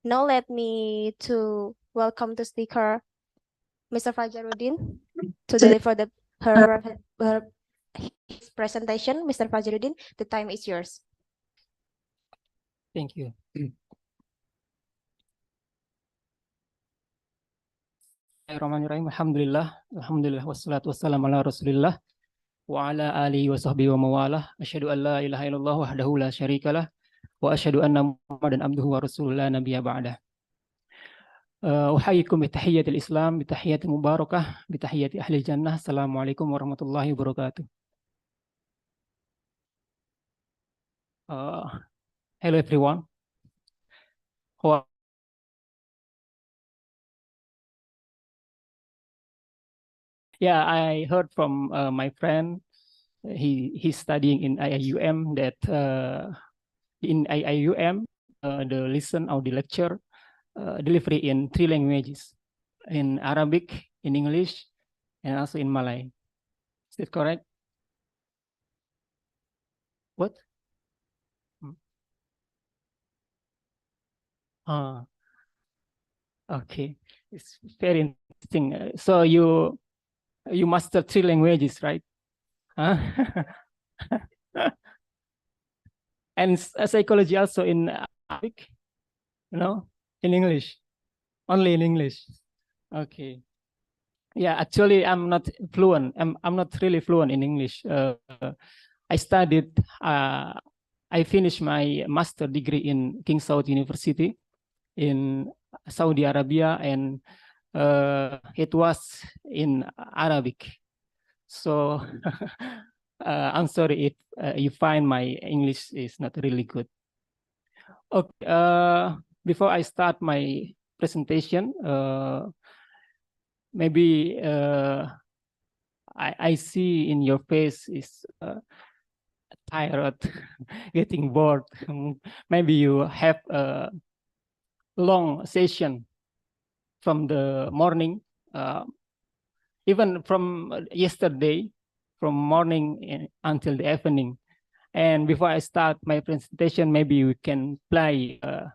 Now let me to welcome the speaker, Mr. Fajaruddin, to deliver his presentation. Mr. Fajaruddin, the time is yours. Thank you. Bismillahirrahmanirrahim. Alhamdulillah wassalatu wassalamu ala Rasulillah wa ala alihi wa sahbihi wa mawalah. Asyhadu an la ilaha illallah wahdahu la syarikalah wa asyhadu anna Muhammadan abduhu wa rasuluhu la nabiyya ba'dah. Uhayyikum bitahiyyatil Islam, bitahiyyatil mubarakah, bitahiyyati ahli jannah. Assalamualaikum warahmatullahi wabarakatuh. Hello everyone. Yeah, I heard from my friend. He's studying in IIUM that in IIUM the listen or the lecture delivery in 3 languages, in Arabic, in English, and also in Malay. Is that correct? What? Okay, it's very interesting. So you master 3 languages, right? Huh? And psychology also in Arabic, in English, only in English. Okay. Yeah, actually, I'm not fluent. I'm not really fluent in English. I studied. I finished my master degree in King Saud University in Saudi Arabia, and it was in Arabic. So I'm sorry if you find my English is not really good. Okay. Before I start my presentation, maybe I see in your face is tired, getting bored. Maybe you have a long session from the morning, even from yesterday, from morning until the evening. And before I start my presentation, maybe we can play a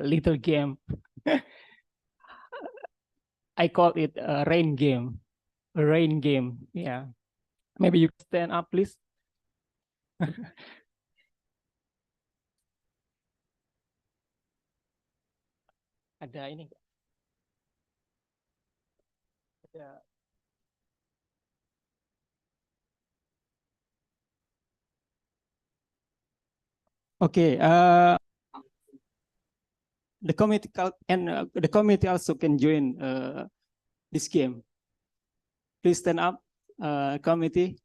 little game. I call it a rain game. A rain game, yeah. Maybe you stand up, please. Ada ini. Ada. Okay. The committee and the committee also can join this game. Please stand up, committee,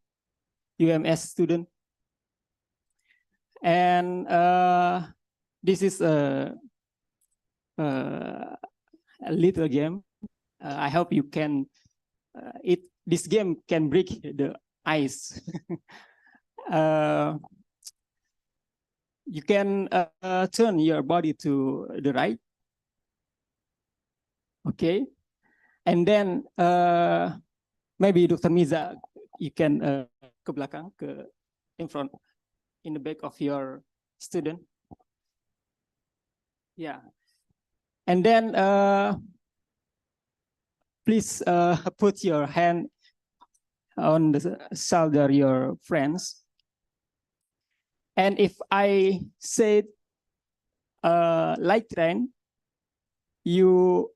UMS student. And this is a little game. I hope you can. This game can break the ice. You can turn your body to the right. Okay. And then maybe Dr. Miza, you can ke belakang, in front, in the back of your student. Yeah. And then please put your hand on the shoulder of your friends. And if I said like rain, you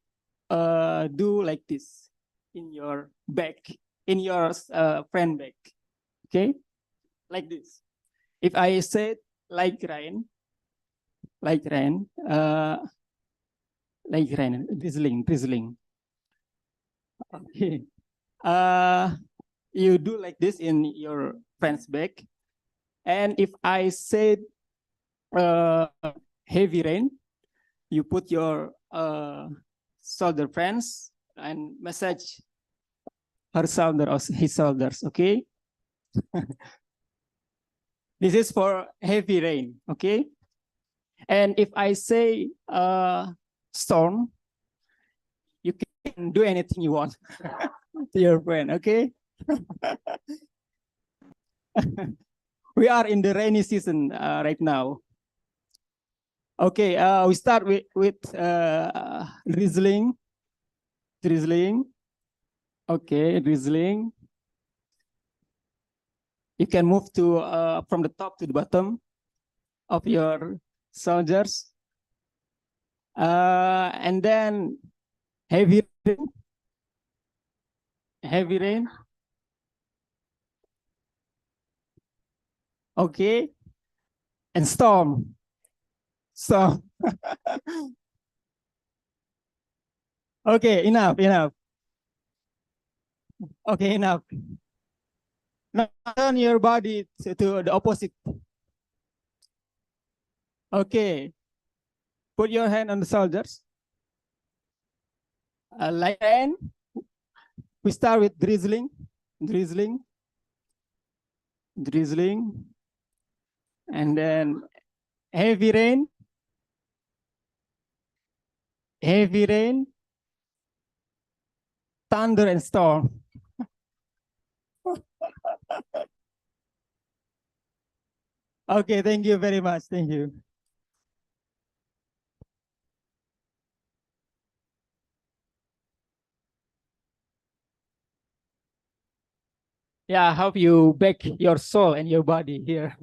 do like this in your back, in your friend back. Okay, like this. If I said like rain, drizzling. Okay. You do like this in your friend's back. And if I said heavy rain, you put your shoulder friends and massage her shoulder or his shoulders, okay? This is for heavy rain, okay? And if I say storm, you can do anything you want to your friend, okay? We are in the rainy season right now. Okay, we start with drizzling. Okay, drizzling. You can move to from the top to the bottom of your soldiers, and then heavy rain. Heavy rain. Okay, and storm. So, okay, enough. Okay, enough. Now turn your body to the opposite. Okay. Put your hand on the shoulders. Light rain. We start with drizzling. And then heavy rain. Thunder and storm. Okay, thank you very much. Thank you. Yeah, I hope you back your soul and your body here.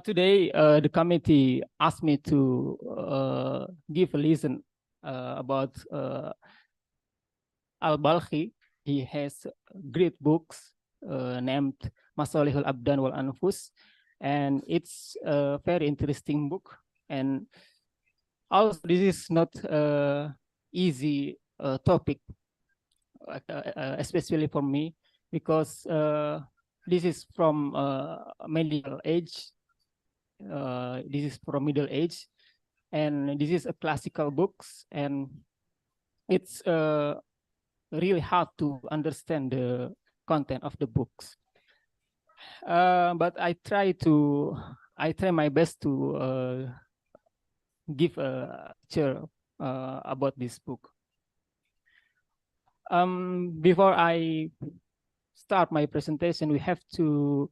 Today, the committee asked me to give a lesson about Al Balkhi. He has great books named Masalihul Abdan wal Anfus, and it's a very interesting book. And also, this is not easy topic, especially for me, because this is from middle age. This is from middle age, and this is a classical books, and it's really hard to understand the content of the books. But I try my best to give a picture about this book. Before I start my presentation, we have to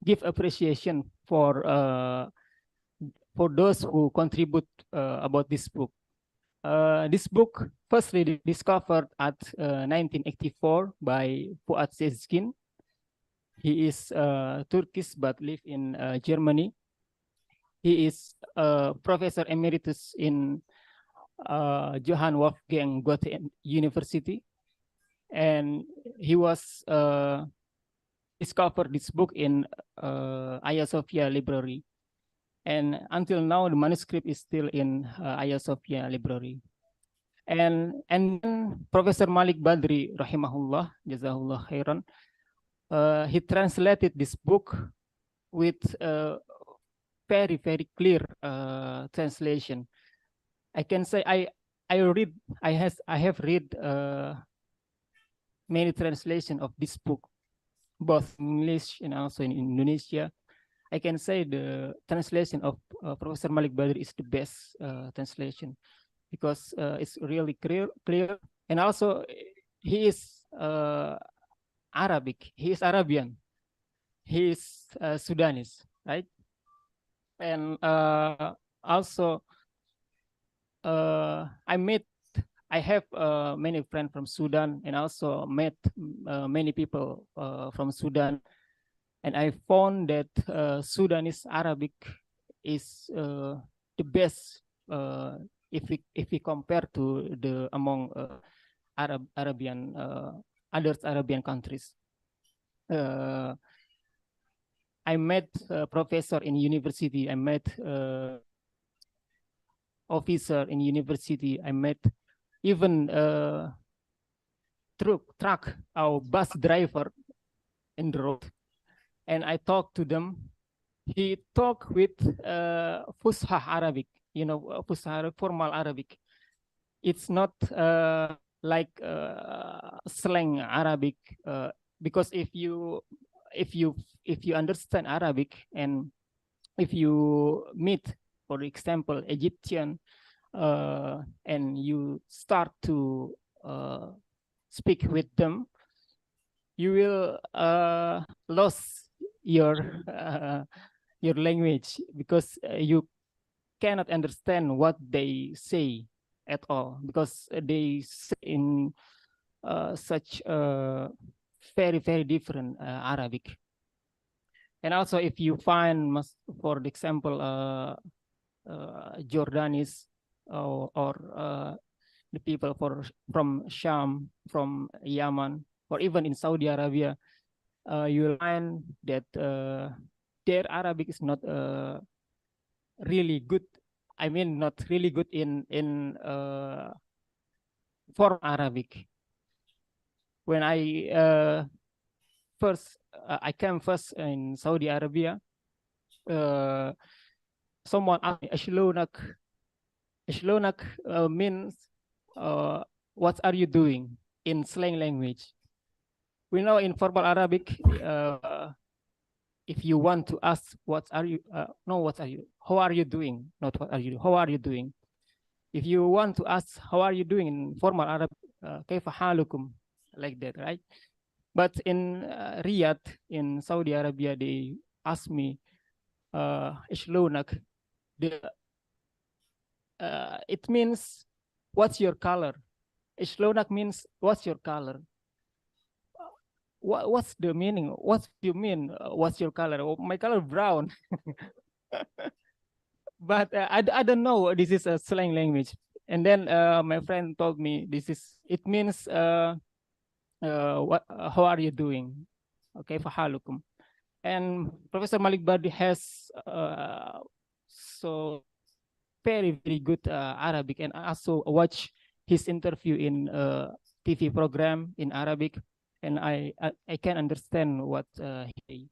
give appreciation for those who contribute about this book. This book firstly discovered at 1984 by Fuat Sezgin. He is Turkish but live in Germany. He is a professor emeritus in Johann Wolfgang Goethe University, and he was discovered this book in Hagia Sophia Library, and until now the manuscript is still in Hagia Sophia Library. And then Professor Malik Badri rahimahullah, jazahullah khairan, he translated this book with very clear translation. I can say I have read many translation of this book, both in English and also in Indonesia. I can say the translation of Professor Malik Badri is the best translation, because it's really clear, and also he is Arabic. He is Arabian. He is Sudanese, right? And also I have many friends from Sudan, and also met many people from Sudan, and I found that Sudanese Arabic is the best if we compare to the among Arabian other Arabian countries. I met a professor in university. I met officer in university. I met even truck or bus driver in the road, and I talked to them. He talked with Fusha Arabic, Fusha formal Arabic. It's not like slang Arabic, because if you understand Arabic, and if you meet, for example, Egyptian, and you start to speak with them, you will lose your language because you cannot understand what they say at all, because they say in such very different Arabic. And also, if you find, for example, Jordanis or the people from Sham, from Yemen, or even in Saudi Arabia, you will find that their Arabic is not really good. I mean, not really good in form Arabic. When I came first in Saudi Arabia, someone asked me, Ashlonak means what are you doing in slang language. We know in formal Arabic, if you want to ask what are you, how are you doing, not what are you, how are you doing. If you want to ask how are you doing in formal Arabic, kaifa halukum, like that, right? But in Riyadh, in Saudi Arabia, they ask me, Ishlunak, it means, what's your color? Ishlunak means, what's your color? What's the meaning? What do you mean? What's your color? Oh, my color brown. But I don't know. This is a slang language. And then my friend told me it means how are you doing? Okay, fahalukum. And Professor Malik Badi has so very good Arabic, and I also watch his interview in TV program in Arabic, and I can understand what he.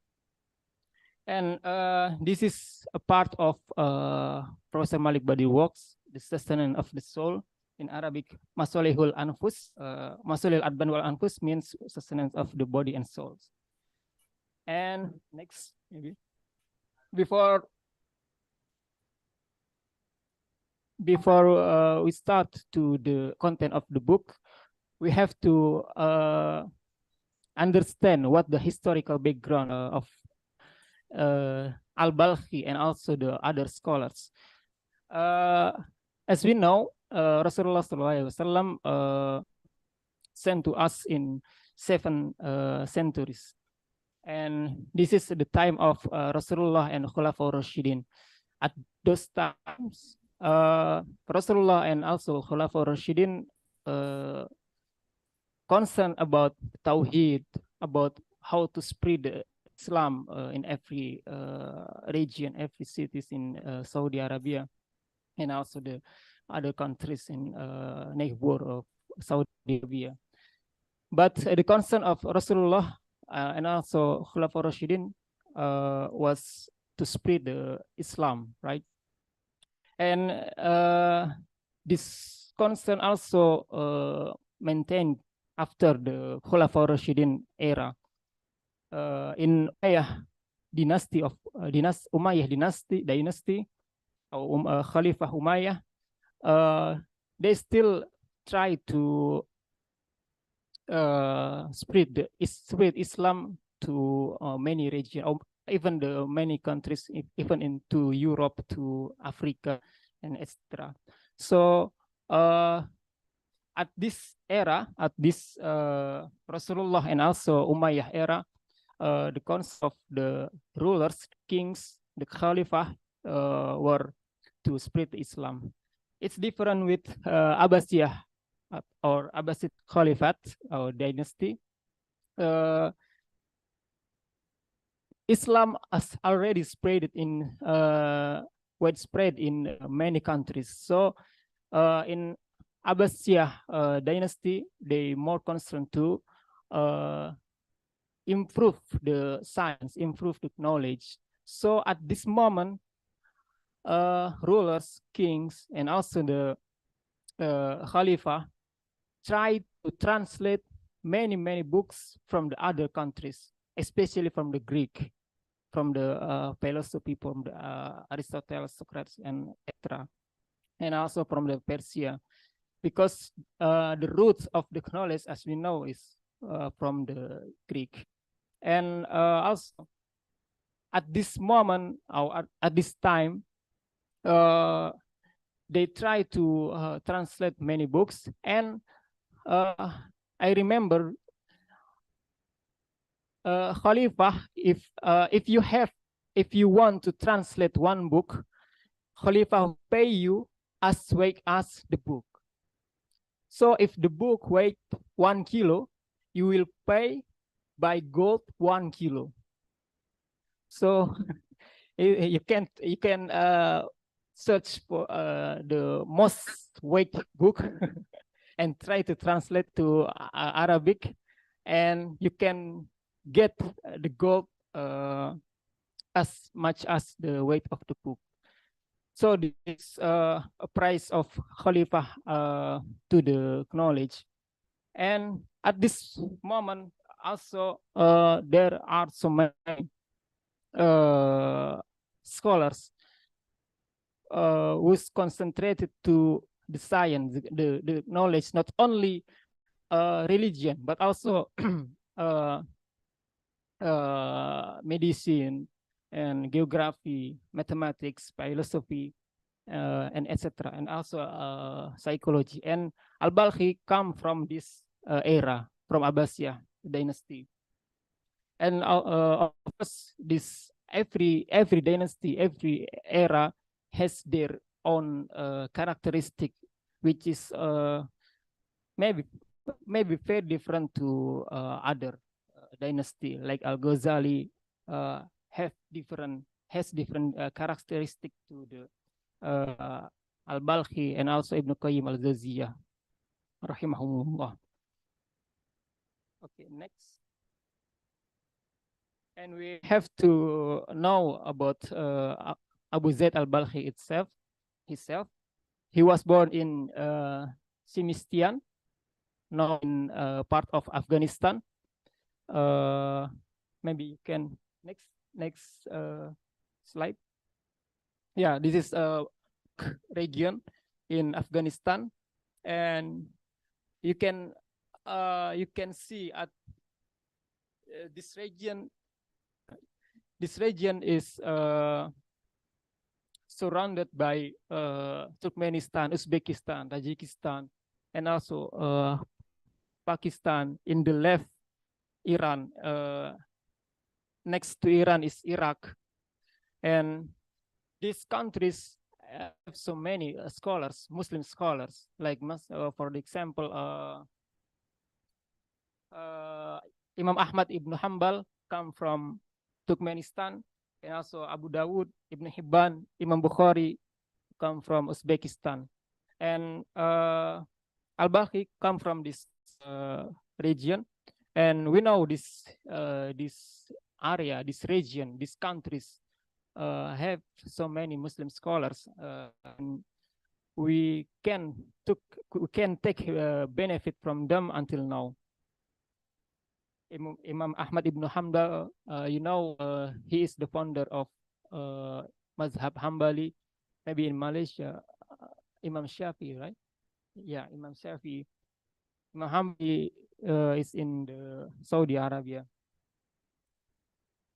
And this is a part of Professor Malik Badi works, the sustenance of the soul. In Arabic, masolihul anfus, masolihul adban wal anfus means sustenance of the body and souls. And next, maybe before we start to the content of the book, we have to understand what the historical background of Al Balkhi and also the other scholars. As we know, Rasulullah SAW sent to us in 7 centuries. And this is the time of Rasulullah and Khulafaur Rashidin. At those times, Rasulullah and also Khulafaur Rashidin concerned about Tawheed, about how to spread Islam in every region, every cities in Saudi Arabia, and also the other countries in neighbor of Saudi Arabia. But the concern of Rasulullah and also Khulafaur Rashidin was to spread the Islam, right? And this concern also maintained after the Khulafaur Rashidin era. In Umayyah dynasty of Umayyah dynasty or Khalifah Umayyah, they still try to spread Islam to many regions, or even the many countries, even into Europe, to Africa, and etc. So at this era, at this Rasulullah and also Umayyah era, the concept of the rulers, kings, the Khalifah were to spread Islam. It's different with Abbasiyah or Abbasid Caliphate or dynasty. Islam has already spread in widespread in many countries. So in Abbasiyah dynasty, they more concerned to improve the science, improve the knowledge. So at this moment, rulers, kings, and also the Khalifah try to translate many books from the other countries, especially from the Greek, from the philosophy, from the Aristotle, Socrates, and etc., and also from the Persia, because the roots of the knowledge, as we know, is from the Greek. And also at this moment, or at this time, they try to translate many books. And I remember Khalifah, if you want to translate one book, Khalifah will pay you as weight as the book. So if the book weight 1 kilo, you will pay by gold 1 kilo. So you can search for the most weight book and try to translate to Arabic, and you can get the gold as much as the weight of the book. So this is a price of Khalifah to the knowledge. And at this moment, also there are so many scholars who's concentrated to the science, the knowledge, not only religion, but also medicine and geography, mathematics, philosophy, and etc. And also psychology. And Al Balkhi come from this era, from Abbasiyah dynasty. And of course, this every dynasty, every era has their own characteristic, which is maybe very different to other dynasty. Like Al Ghazali has different characteristic to the Al Balkhi, and also Ibn Qayyim al Jawziyah, rahimahumullah. Okay, next. And we have to know about Abu Zayd al Balkhi himself. He was born in Simistian, now in part of Afghanistan. Maybe you can next slide. Yeah, this is a region in Afghanistan, and you can see at this region. This region is surrounded by Turkmenistan, Uzbekistan, Tajikistan, and also Pakistan. In the left, Iran. Next to Iran is Iraq. And these countries have so many scholars, Muslim scholars, like for example, Imam Ahmad ibn Hanbal come from Turkmenistan, and also Abu Dawud, Ibn Hibban, Imam Bukhari come from Uzbekistan, and Al Balkhi come from this region. And we know this area, this region, these countries have so many Muslim scholars, and we can take benefit from them until now. Imam Ahmad ibn Hanbal, he is the founder of Mazhab Hanbali, maybe in Malaysia, Imam Shafi'i, right? Yeah, Imam Shafi'i. Imam Hanbali is in the Saudi Arabia.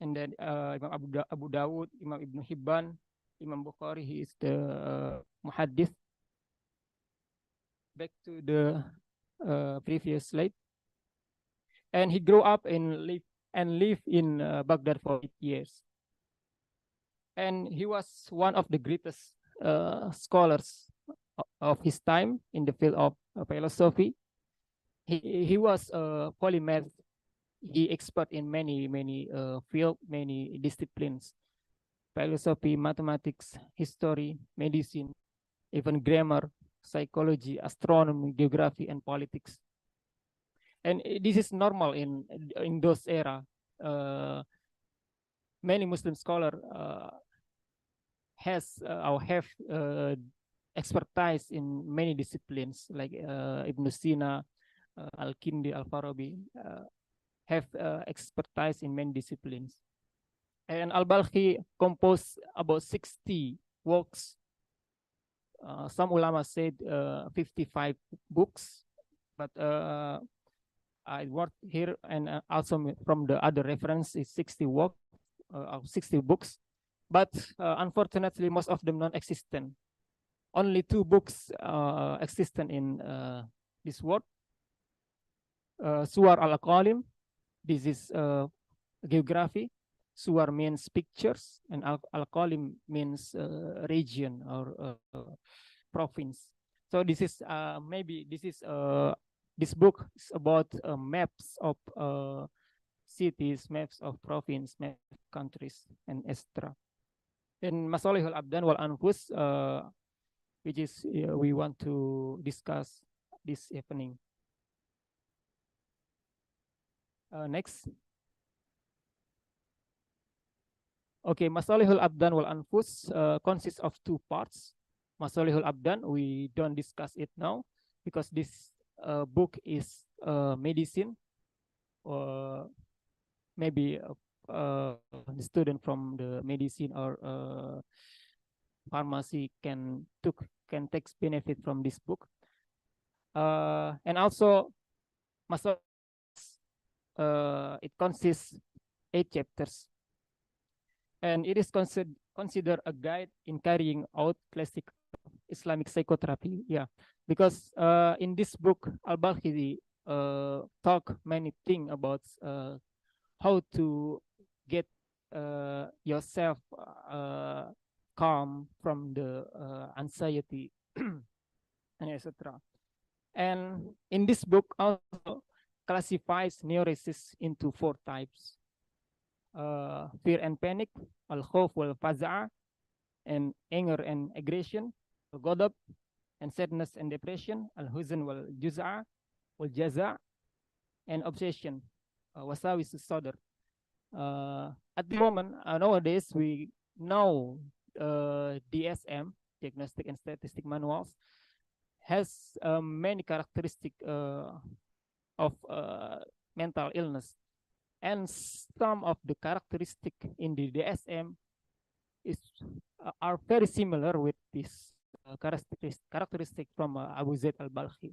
And then Imam Abu Dawud, Imam Ibn Hibban, Imam Bukhari, he is the Muhaddith. Back to the previous slide. And he grew up and lived in Baghdad for 8 years. And he was one of the greatest scholars of his time in the field of philosophy. He was a polymath. He expert in many fields, many disciplines: philosophy, mathematics, history, medicine, even grammar, psychology, astronomy, geography, and politics. And this is normal in those era. Many Muslim scholars have expertise in many disciplines, like Ibn Sina, Al-Kindi, Al-Farabi, have expertise in many disciplines. And Al Balkhi composed about 60 works. Some ulama said 55 books, but I worked here, and also from the other reference is 60 work, 60 books, but unfortunately most of them non-existent. Only 2 books existent in this work. Suwar al-Aqalim, this is geography. Suwar means pictures, and al-Qalim means region or province. So this is maybe this book is about maps of cities, maps of province, maps of countries, and etc. In Masalihul Abdan wal Anfus, which is we want to discuss this evening. Next. Okay, Masalihul Abdan wal Anfus consists of 2 parts. Masalihul Abdan, we don't discuss it now because this book is medicine, or maybe the student from the medicine or pharmacy can take benefit from this book. And also, it consists 8 chapters, and it is considered a guide in carrying out classic Islamic psychotherapy. Yeah, because in this book, Al Balkhi talk many things about how to get yourself calm from the anxiety and etc. And in this book also classifies neurosis into 4 types: fear and panic, al-khawf wal faza'a, and anger and aggression, al-ghadab, and sadness and depression, al-huzn wal juz'a, wal jaza', and obsession, wasawis as-sadr. At the moment, nowadays, we know DSM, Diagnostic and Statistic Manuals, has many characteristics of mental illness. And some of the characteristics in the DSM are very similar with this characteristic from Abu Zayd al Balkhi.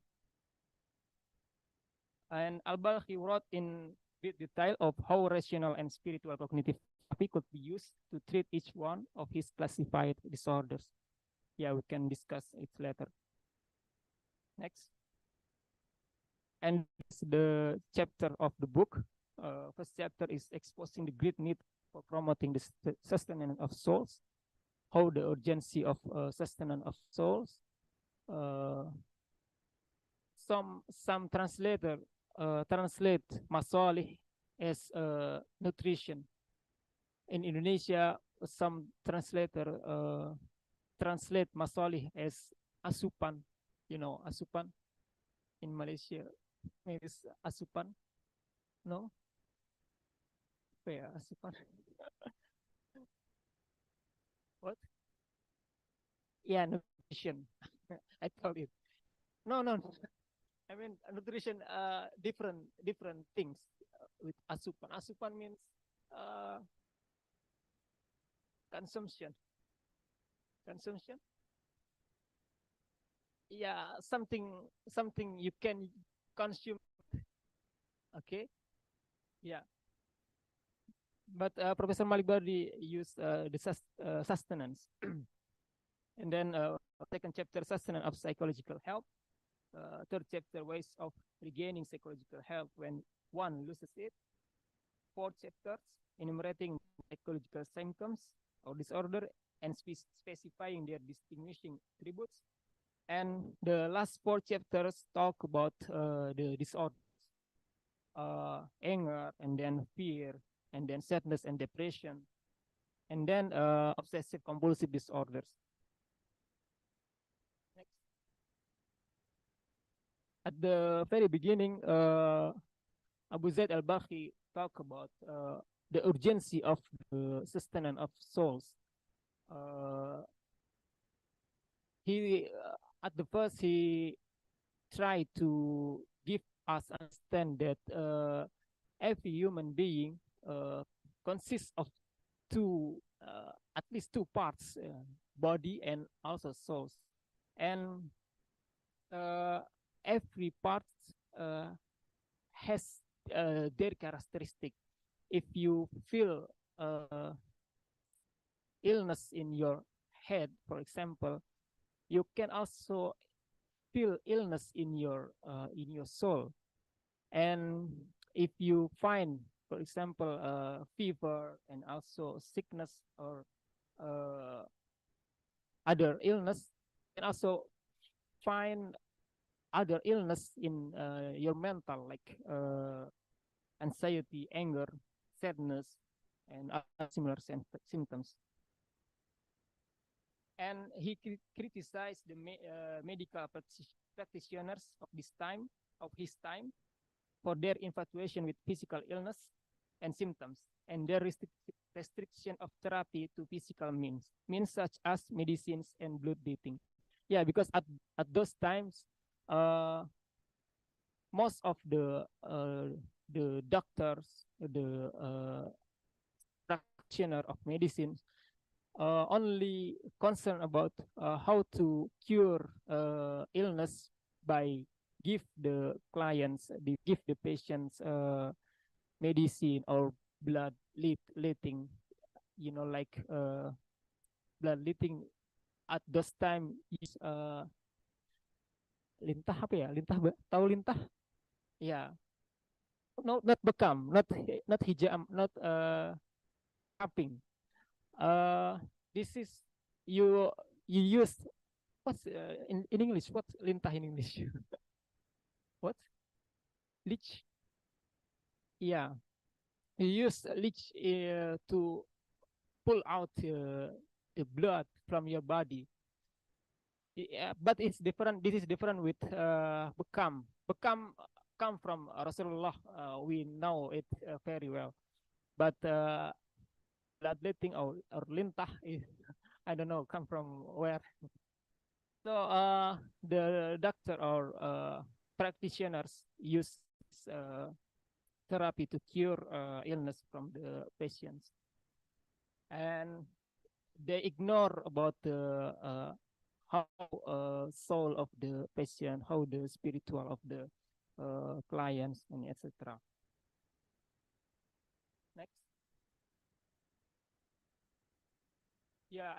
And al Balkhi wrote in detail of how rational and spiritual cognitive therapy could be used to treat each one of his classified disorders. Yeah, we can discuss it later. Next. And this is the chapter of the book. First chapter is exposing the great need for promoting the sustenance of souls, how the urgency of sustenance of souls. Some translator translate masalih as nutrition. In Indonesia, some translator translate masalih as asupan. You know, asupan in Malaysia is asupan. No? Yeah, asupan. What? Yeah, nutrition. I told it. No. I mean nutrition. Different things with asupan. Asupan means consumption. Consumption. Yeah, something you can consume. Okay. Yeah. But Professor Malik Bardi used the sustenance. And then second chapter, sustenance of psychological health. Third chapter, ways of regaining psychological health when one loses it. Fourth chapters, enumerating psychological symptoms or disorder and specifying their distinguishing attributes. And the last 4 chapters talk about the disorders, anger, and then fear, and then sadness and depression, and then obsessive compulsive disorders. Next. At the very beginning, Abu Zayd al Balkhi talked about the urgency of the sustenance of souls. At the first, he tried to give us understand that every human being consists of at least two parts, body and also souls, and every part has their characteristic. If you feel illness in your head, for example, you can also feel illness in your soul. And if you find, for example, fever and also sickness or other illness, you can also find other illness in your mental, like anxiety, anger, sadness, and other similar symptoms. And he criticized the medical practitioners of his time, for their infatuation with physical illness and symptoms, and their restriction of therapy to physical means such as medicines and blood dating. Yeah, because at those times, most of the doctors, the practitioner of medicine, only concerned about how to cure illness by give the patients medicine or blood letting, like blood letting at those time is lintah apa ya? Tahu lintah? Yeah. No, not bekam, not hijab, not cupping. This is you use what's in English? What's lintah in English? What? Leech? Yeah. You use leech to pull out the blood from your body. Yeah, but it's different. This is different with bekam. Bekam come from Rasulullah. We know it very well. But bloodletting or lintah is, I don't know, come from where. So the doctor or practitioners use therapy to cure illness from the patients, and they ignore about the how soul of the patient, how the spiritual of the clients, and etc. Next. Yeah,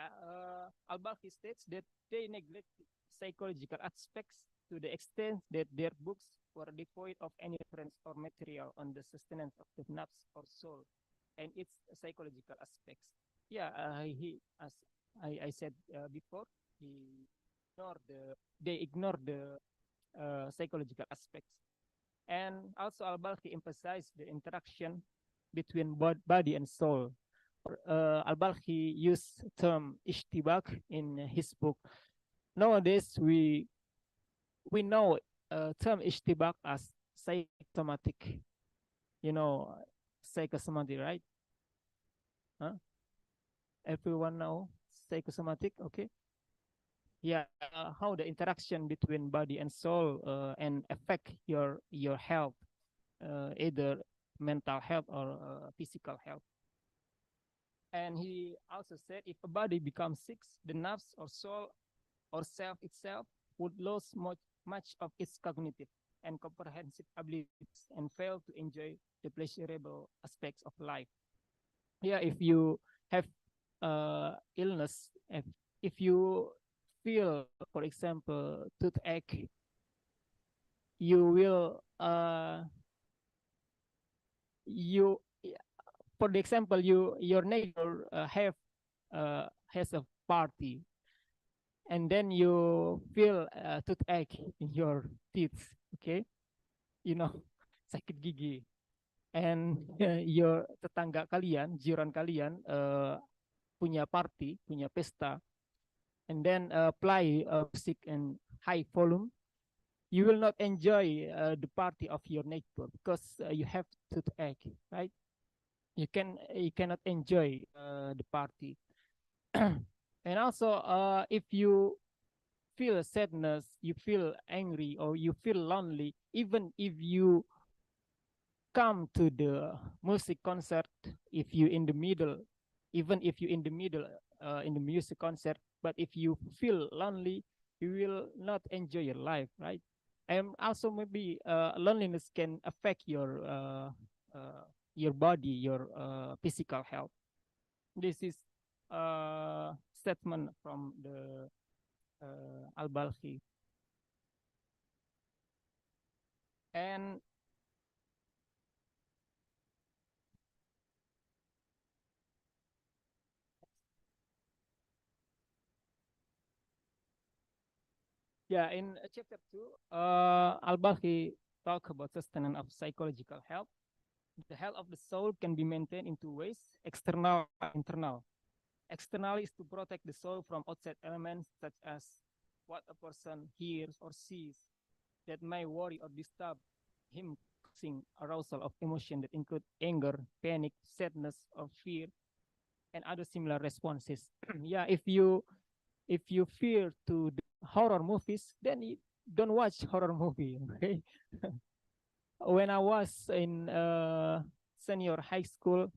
Al Balkhi states that they neglect psychological aspects to the extent that their books were devoid of any reference or material on the sustenance of the nafs or soul and its psychological aspects. Yeah, as I said before, they ignore the psychological aspects. And also Al Balkhi emphasized the interaction between body and soul. Al Balkhi used term ishtibak in his book. Nowadays, we know term ishtibak as psychosomatic. You know, psychosomatic, right? Huh? Everyone know psychosomatic, okay? Yeah, how the interaction between body and soul and affect your health, either mental health or physical health. And he also said, if a body becomes sick, the nerves or soul or self itself would lose much of its cognitive and comprehensive abilities and fail to enjoy the pleasurable aspects of life. Yeah, if you have illness, if you feel, for example, toothache, you will for the example, your neighbor has a party, and then you feel toothache in your teeth, okay? You know, sakit gigi, and your tetangga kalian, jiran kalian punya party, punya pesta, and then play music in high volume, you will not enjoy the party of your neighbor because you have toothache, right? You cannot enjoy the party. And also, if you feel sadness, you feel angry, or you feel lonely, even if you come to the music concert, if you in the middle, even if you in the middle in the music concert, but if you feel lonely, you will not enjoy your life, right? And also maybe loneliness can affect your body, your physical health. This is a statement from the Al Balkhi. And yeah, in chapter 2, Al Balkhi talk about sustenance of psychological health. The health of the soul can be maintained in two ways: external and internal. External is to protect the soul from outside elements such as what a person hears or sees that may worry or disturb him, causing arousal of emotion that include anger, panic, sadness, or fear, and other similar responses. Yeah, if you fear to the horror movies, then you don't watch horror movie. Okay. When I was in senior high school,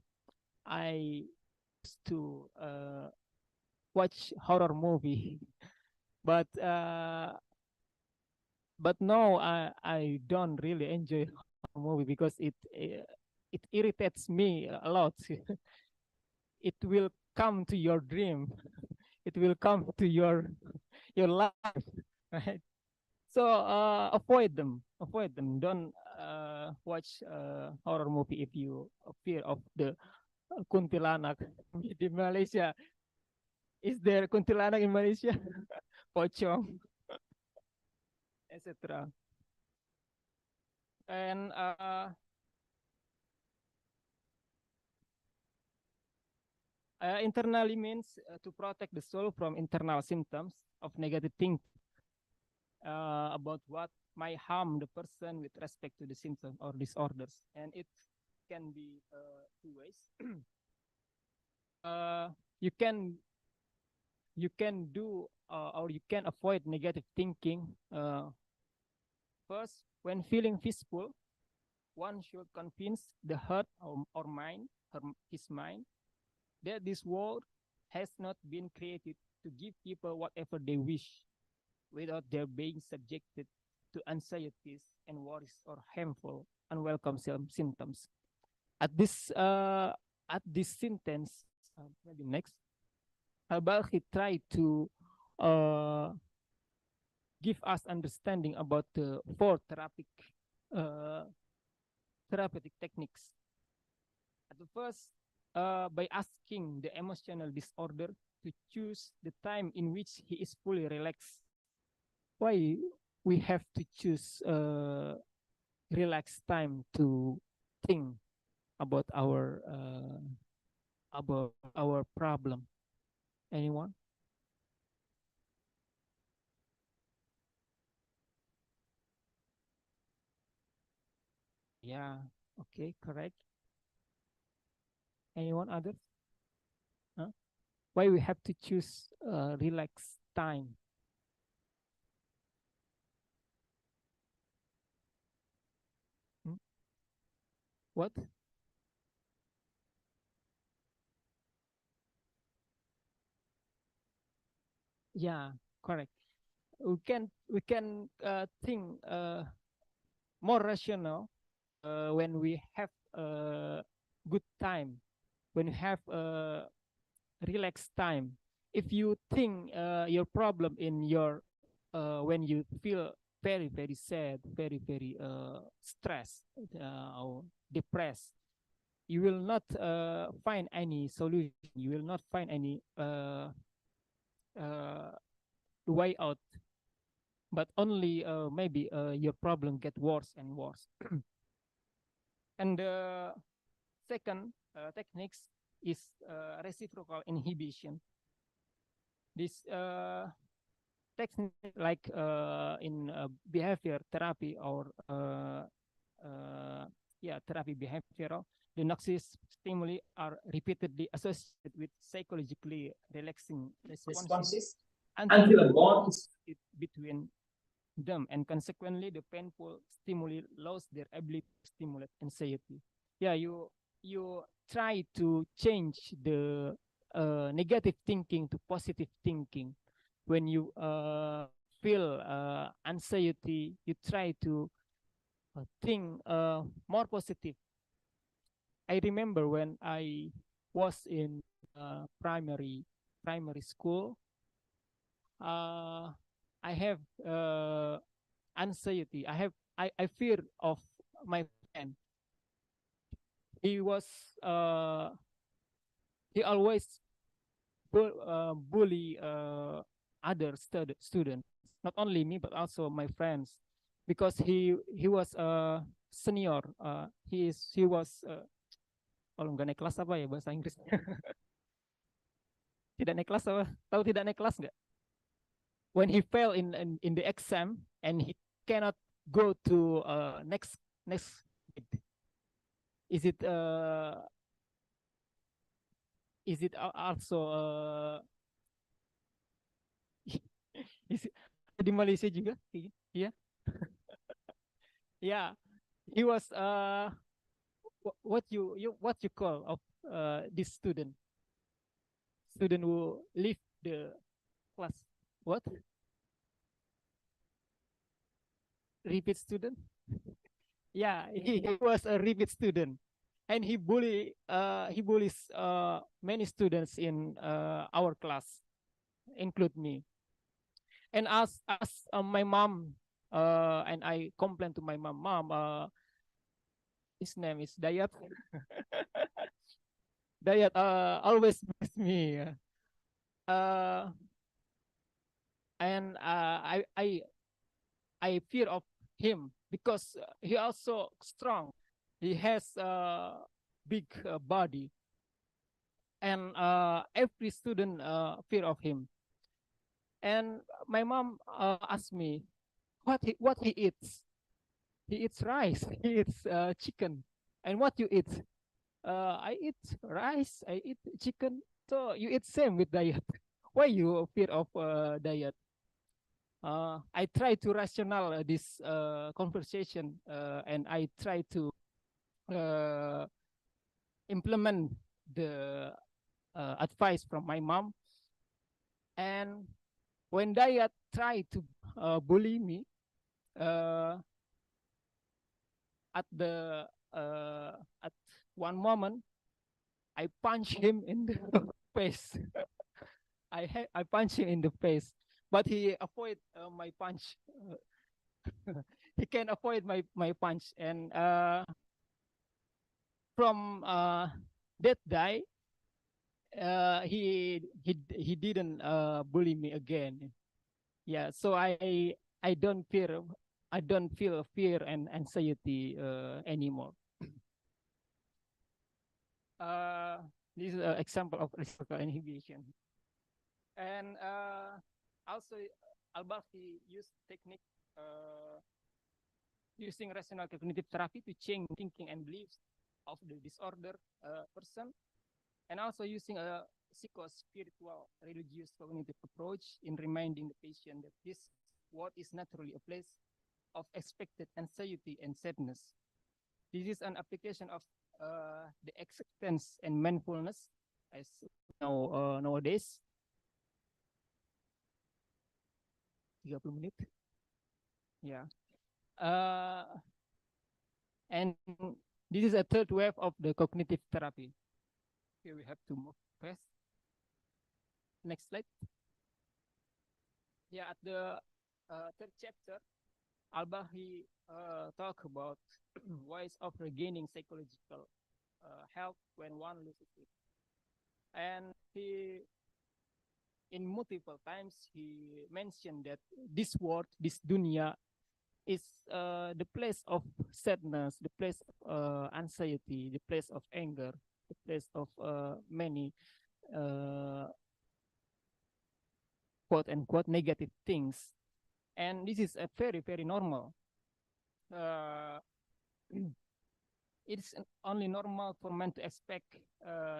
I used to watch horror movie, but no, I don't really enjoy horror movie because it irritates me a lot. It will come to your dream. It will come to your life, right? So avoid them. Avoid them. Don't watch horror movie if you fear of the kuntilanak di Malaysia. Is there kuntilanak in Malaysia? Pocong, etc. And internally means to protect the soul from internal symptoms of negative thinking about what might harm the person with respect to the symptoms or disorders. And it can be two ways. You can do or you can avoid negative thinking. First, when feeling peaceful, one should convince the heart or mind, his mind, that this world has not been created to give people whatever they wish, without their being subjected to anxieties and worries or harmful, unwelcome symptoms. At this sentence, maybe next, Al-Balkhi tried to uh, give us understanding about the four therapeutic techniques. At the first, by asking the emotional disorder to choose the time in which he is fully relaxed. Why we have to choose relaxed time to think about our problem? Anyone? Yeah. Okay. Correct. Anyone others? Huh? Why we have to choose relaxed time? Hmm? What? Yeah. Correct. We can think more rational when we have a good time, when we have a relaxed time. If you think your problem in your when you feel very very sad, very very stressed or depressed, you will not find any solution. You will not find any uh, way out, but only maybe your problem get worse and worse. And the second techniques is reciprocal inhibition. This technique, like in behavior therapy or yeah, therapy behavioral, the noxious stimuli are repeatedly associated with psychologically relaxing responses until a bond is between them, and consequently the painful stimuli lose their ability to stimulate anxiety. Yeah, you try to change the negative thinking to positive thinking when you feel anxiety, you try to think more positive. I remember when I was in primary school, I have anxiety. I fear of my friend. He was he always bully other students, not only me but also my friends, because he was a senior. He was kalau nggak naik kelas apa ya bahasa Inggris? Tidak naik kelas apa? Tahu tidak naik kelas nggak? When he fell in the exam and he cannot go to next is it also is it, di Malaysia juga? Iya. Yeah, he was what you call of this student who leave the class. What? Repeat student? Yeah, he was a repeat student, and he bullies many students in our class, include me. And as my mom and I complained to my mom, his name is Dayat. Dayat always miss me. Uh, and I fear of him because he also strong. He has a big body, and every student fear of him. And my mom asked me what he eats. He eats rice. He eats chicken. And what you eat? I eat rice. I eat chicken. So you eat same with diet. Why you fear of diet? I try to rational this conversation, and I try to implement the advice from my mom. And when Dayat tried to bully me, at one moment, I punch him in the face. I punch him in the face, but he avoid my punch. He can avoid my punch, and from that day, he didn't bully me again. Yeah, so I don't feel fear and anxiety anymore. This is an example of reciprocal inhibition. And also, Al Balkhi used technique using rational cognitive therapy to change thinking and beliefs of the disorder person, and also using a psycho-spiritual religious cognitive approach in reminding the patient that this world is naturally a place of expected anxiety and sadness. This is an application of the acceptance and mindfulness as nowadays. 30 menit. Yeah. And this is a third wave of the cognitive therapy. Here we have to move fast. Next slide. Yeah, at the third chapter, Al Balkhi talk about ways of regaining psychological health when one loses it. And he, in multiple times, he mentioned that this world, this dunya, is the place of sadness, the place of anxiety, the place of anger, the place of many quote unquote negative things. And this is a very, very normal. It's only normal for man to expect,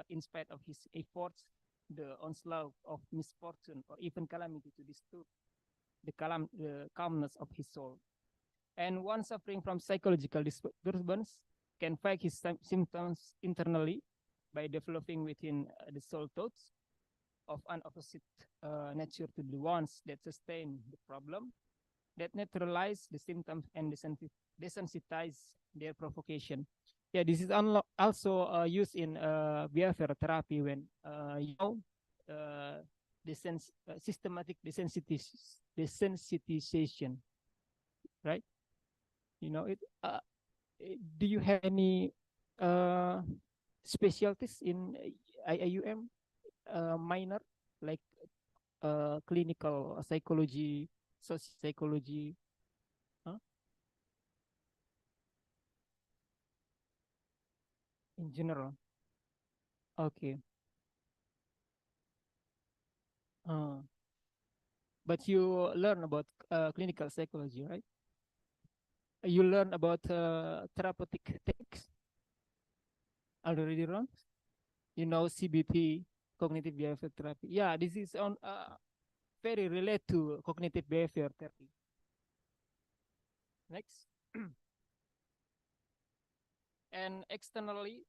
in spite of his efforts, the onslaught of misfortune or even calamity to disturb the calmness of his soul. And one suffering from psychological disturbance can fight his symptoms internally by developing within the soul thoughts of an opposite nature to the ones that sustain the problem, that neutralize the symptoms and desensitize their provocation. Yeah, this is also used in behavior therapy when systematic desensitization, right? You know it. Do you have any uh, specialties in IIUM minor, like clinical psychology, social psychology? Huh? In general. Okay. Uh, but you learn about clinical psychology, right? You learn about therapeutic techniques already, wrong? You know CBT, cognitive behavior therapy. Yeah, this is on very related to cognitive behavior therapy. Next. And externally,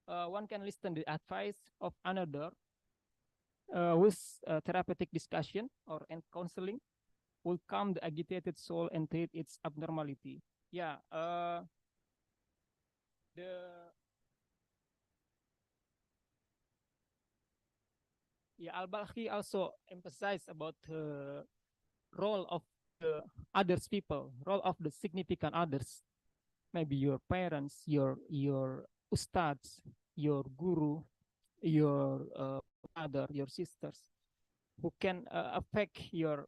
one can listen to the advice of another with therapeutic discussion or and counseling will calm the agitated soul and treat its abnormality. Yeah, the Al Balkhi also emphasized about the role of the others people, role of the significant others, maybe your parents, your ustads, your guru, your mother, your sisters, who can affect your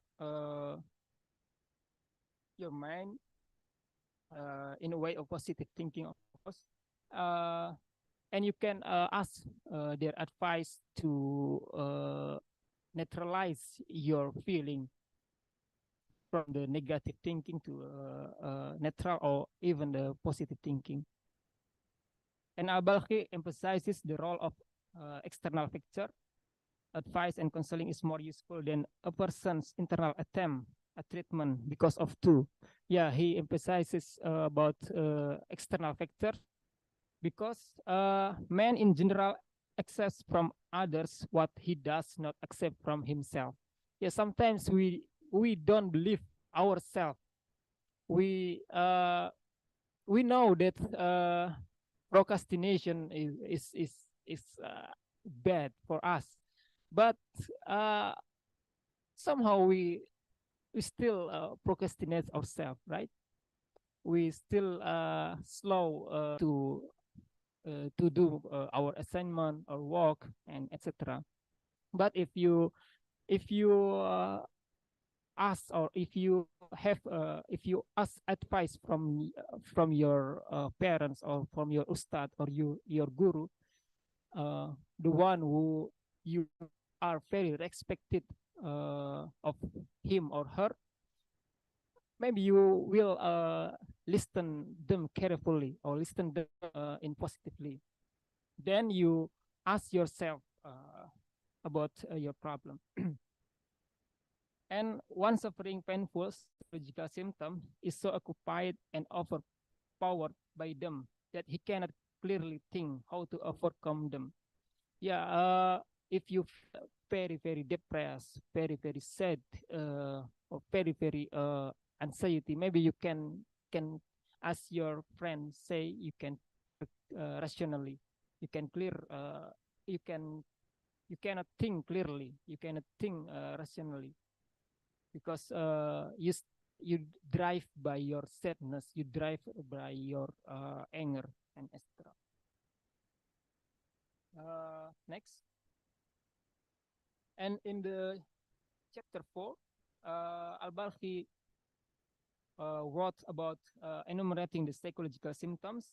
mind in a way of positive thinking, of course. Uh, and you can ask their advice to neutralize your feeling from the negative thinking to neutral or even the positive thinking. And Al-Balkhi emphasizes the role of external factor. Advice and counseling is more useful than a person's internal attempt at treatment because of two. Yeah, he emphasizes about external factors because man in general accepts from others what he does not accept from himself. Yeah, sometimes we don't believe ourselves. We know that procrastination is bad for us, but somehow we still procrastinate ourselves, right? We still slow to do our assignment or work and etc. But if you ask, or if you ask advice from your parents or from your ustad or your guru, the one who you are very respected of him or her, maybe you will listen them carefully or listen them in positively. Then you ask yourself about your problem. And one suffering painful psychological symptom is so occupied and overpowered by them that he cannot clearly think how to overcome them. Yeah, if you feel very, very depressed, very, very sad, or very, very anxiety, maybe you can ask your friend, say you can rationally, you can clear, you cannot think clearly, you cannot think rationally, because you drive by your sadness, you drive by your anger and etc. Next. And in the chapter 4, Al-Balkhi wrote about enumerating the psychological symptoms,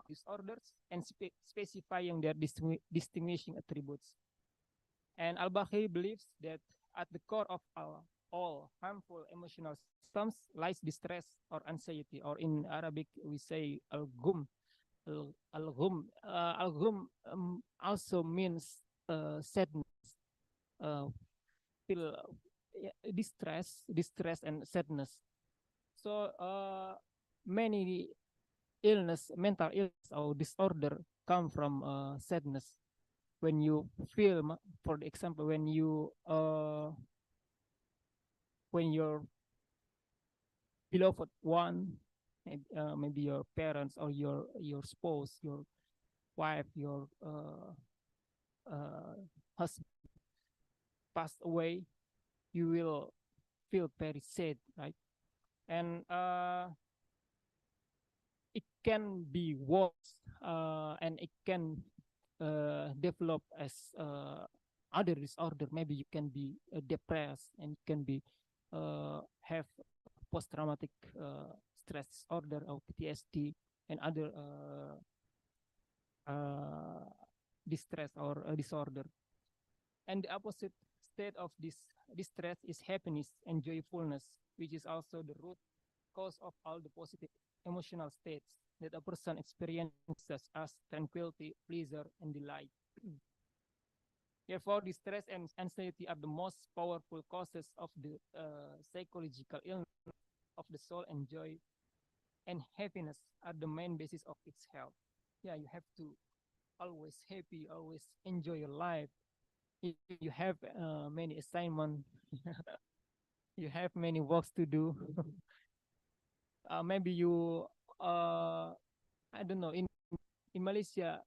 disorders, and specifying their distinguishing attributes. And Al-Balkhi believes that at the core of all harmful emotional symptoms lies distress or anxiety, or in Arabic we say al-ghum. Al-ghum also means sadness, feel distress and sadness. So many mental illness or disorder come from sadness. when you feel, for example, when your beloved one, maybe your parents or your spouse, your wife, your husband passed away, you will feel very sad, right? And it can be worse, and it can develop as other disorder. Maybe you can be depressed, and you can be have post-traumatic stress disorder or PTSD and other distress or disorder. And the opposite state of this distress is happiness and joyfulness, which is also the root cause of all the positive emotional states that a person experiences as tranquility, pleasure, and delight. Therefore, distress and anxiety are the most powerful causes of the psychological illness of the soul, and joy and happiness are the main basis of its health. Yeah, you have to always happy, always enjoy your life. If you have many assignments, you have many works to do. Maybe you, I don't know, in Malaysia,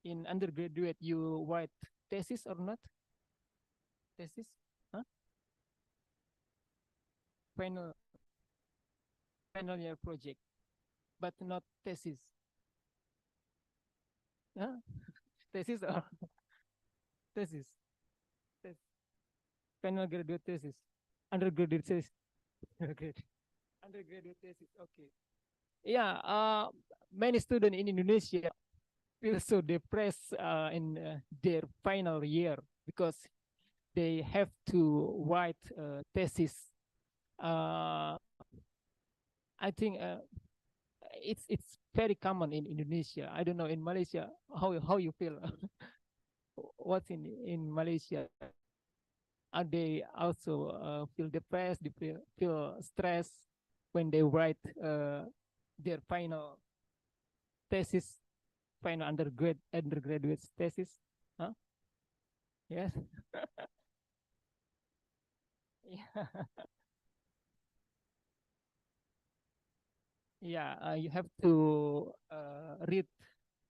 in undergraduate, you write thesis or not? Thesis? Huh? Final year project, but not thesis. Huh? Thesis or thesis? Final graduate thesis, undergraduate thesis, undergraduate thesis. Okay. Yeah. Many students in Indonesia feel so depressed in their final year because they have to write thesis. I think it's very common in Indonesia. I don't know in Malaysia how you feel. What's in Malaysia? Are they also feel depressed? They feel stressed when they write their final thesis, final undergraduate thesis? Huh? Yes. Yeah. Yeah. You have to read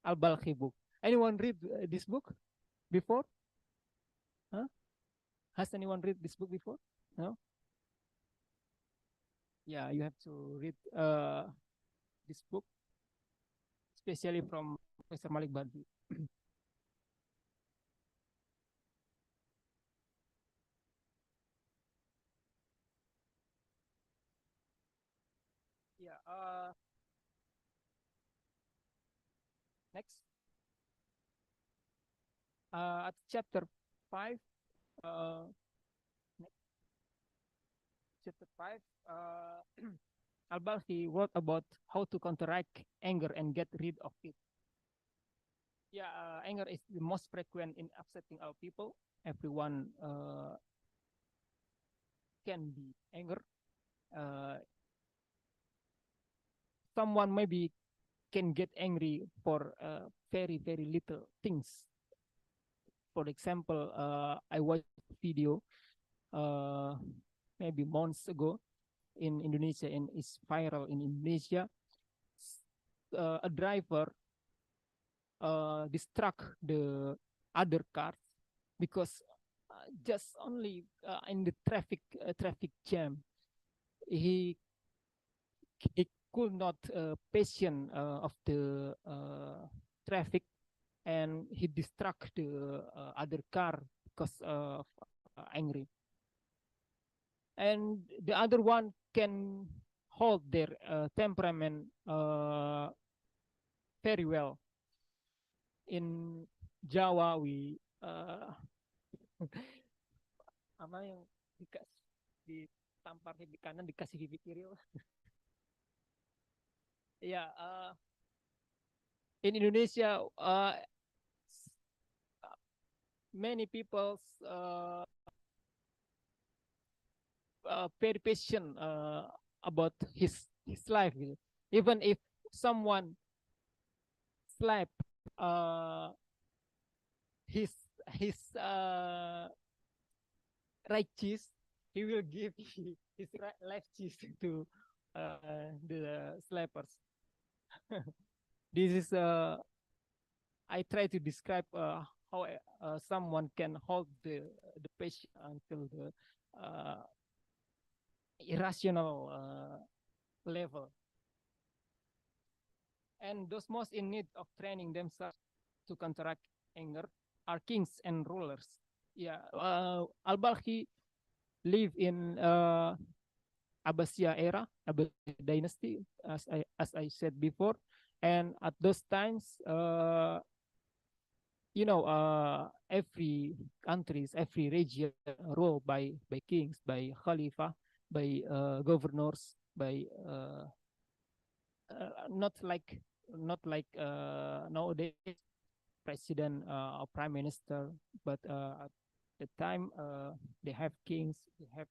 Al Balkhi book. Anyone read this book before? Huh? Has anyone read this book before? No. Yeah, you have to read this book, especially from Professor Malik Badri. Yeah. Next. At chapter 5. Next. Chapter 5. Al Balkhi wrote about how to counteract anger and get rid of it. Yeah, anger is the most frequent in upsetting our people. Everyone can be angry. Someone maybe can get angry for very, very little things. For example, I watched a video maybe months ago in Indonesia, and it's viral in Indonesia. A driver distract the other cars because just only in the traffic jam, he could not patient of the traffic, and he distract the other car because of angry, and the other one can hold their temperament very well. In Jawa, we apa yang ditampar di kanan dikasih gigi kiri. Yeah, in Indonesia, many people very patient about his life. Even if someone slap his his right cheese, he will give his left cheese to the slappers. This is I try to describe how someone can hold the patient until the irrational level. And those most in need of training themselves to counteract anger are kings and rulers. Yeah, Al Balkhi live in Abbasiyah era, Abbasiyah dynasty, as I said before, and at those times, every countries, every region ruled by kings, by Khalifa, by governors, by not like nowadays president or prime minister, but at the time they have kings, they have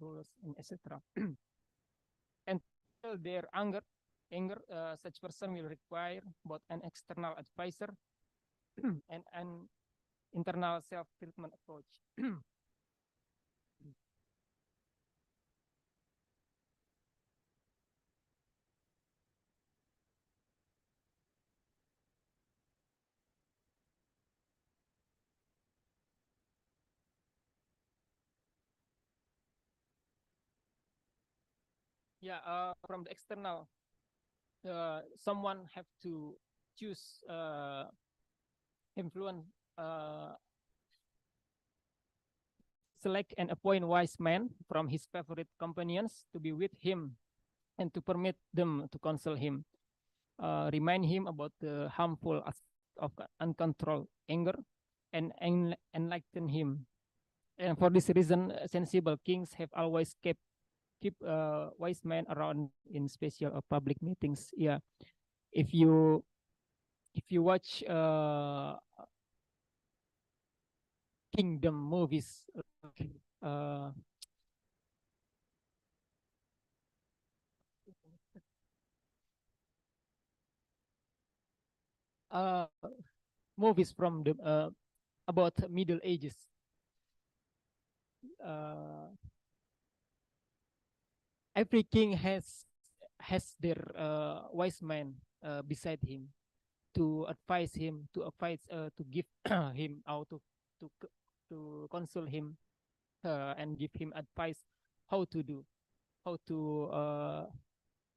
rulers, and etc. And their anger, such person will require both an external advisor and an internal self-treatment approach. Yeah, from the external, someone have to choose influence, select and appoint wise men from his favorite companions to be with him and to permit them to counsel him, remind him about the harmful aspect of uncontrolled anger, and enlighten him. And for this reason, sensible kings have always keep wise men around in special or public meetings. Yeah, if you watch kingdom movies, uh, uh, movies from the about Middle Ages, every king has their wise man beside him to advise him, to give him out to to console him, and give him advice how to do, how to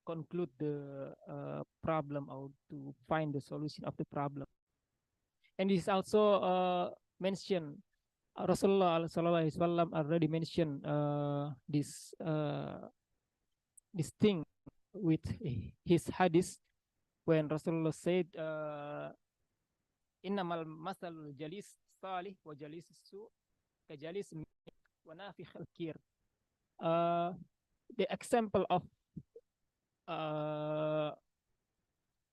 conclude the problem, or to find the solution of the problem. And this also mentioned, Rasulullah sallallahu alaihi wasallam already mentioned this thing with his hadith when Rasulullah said, innamal masalul jalis salih wa jalis su ka jalis wa nafikh al-kir. The example of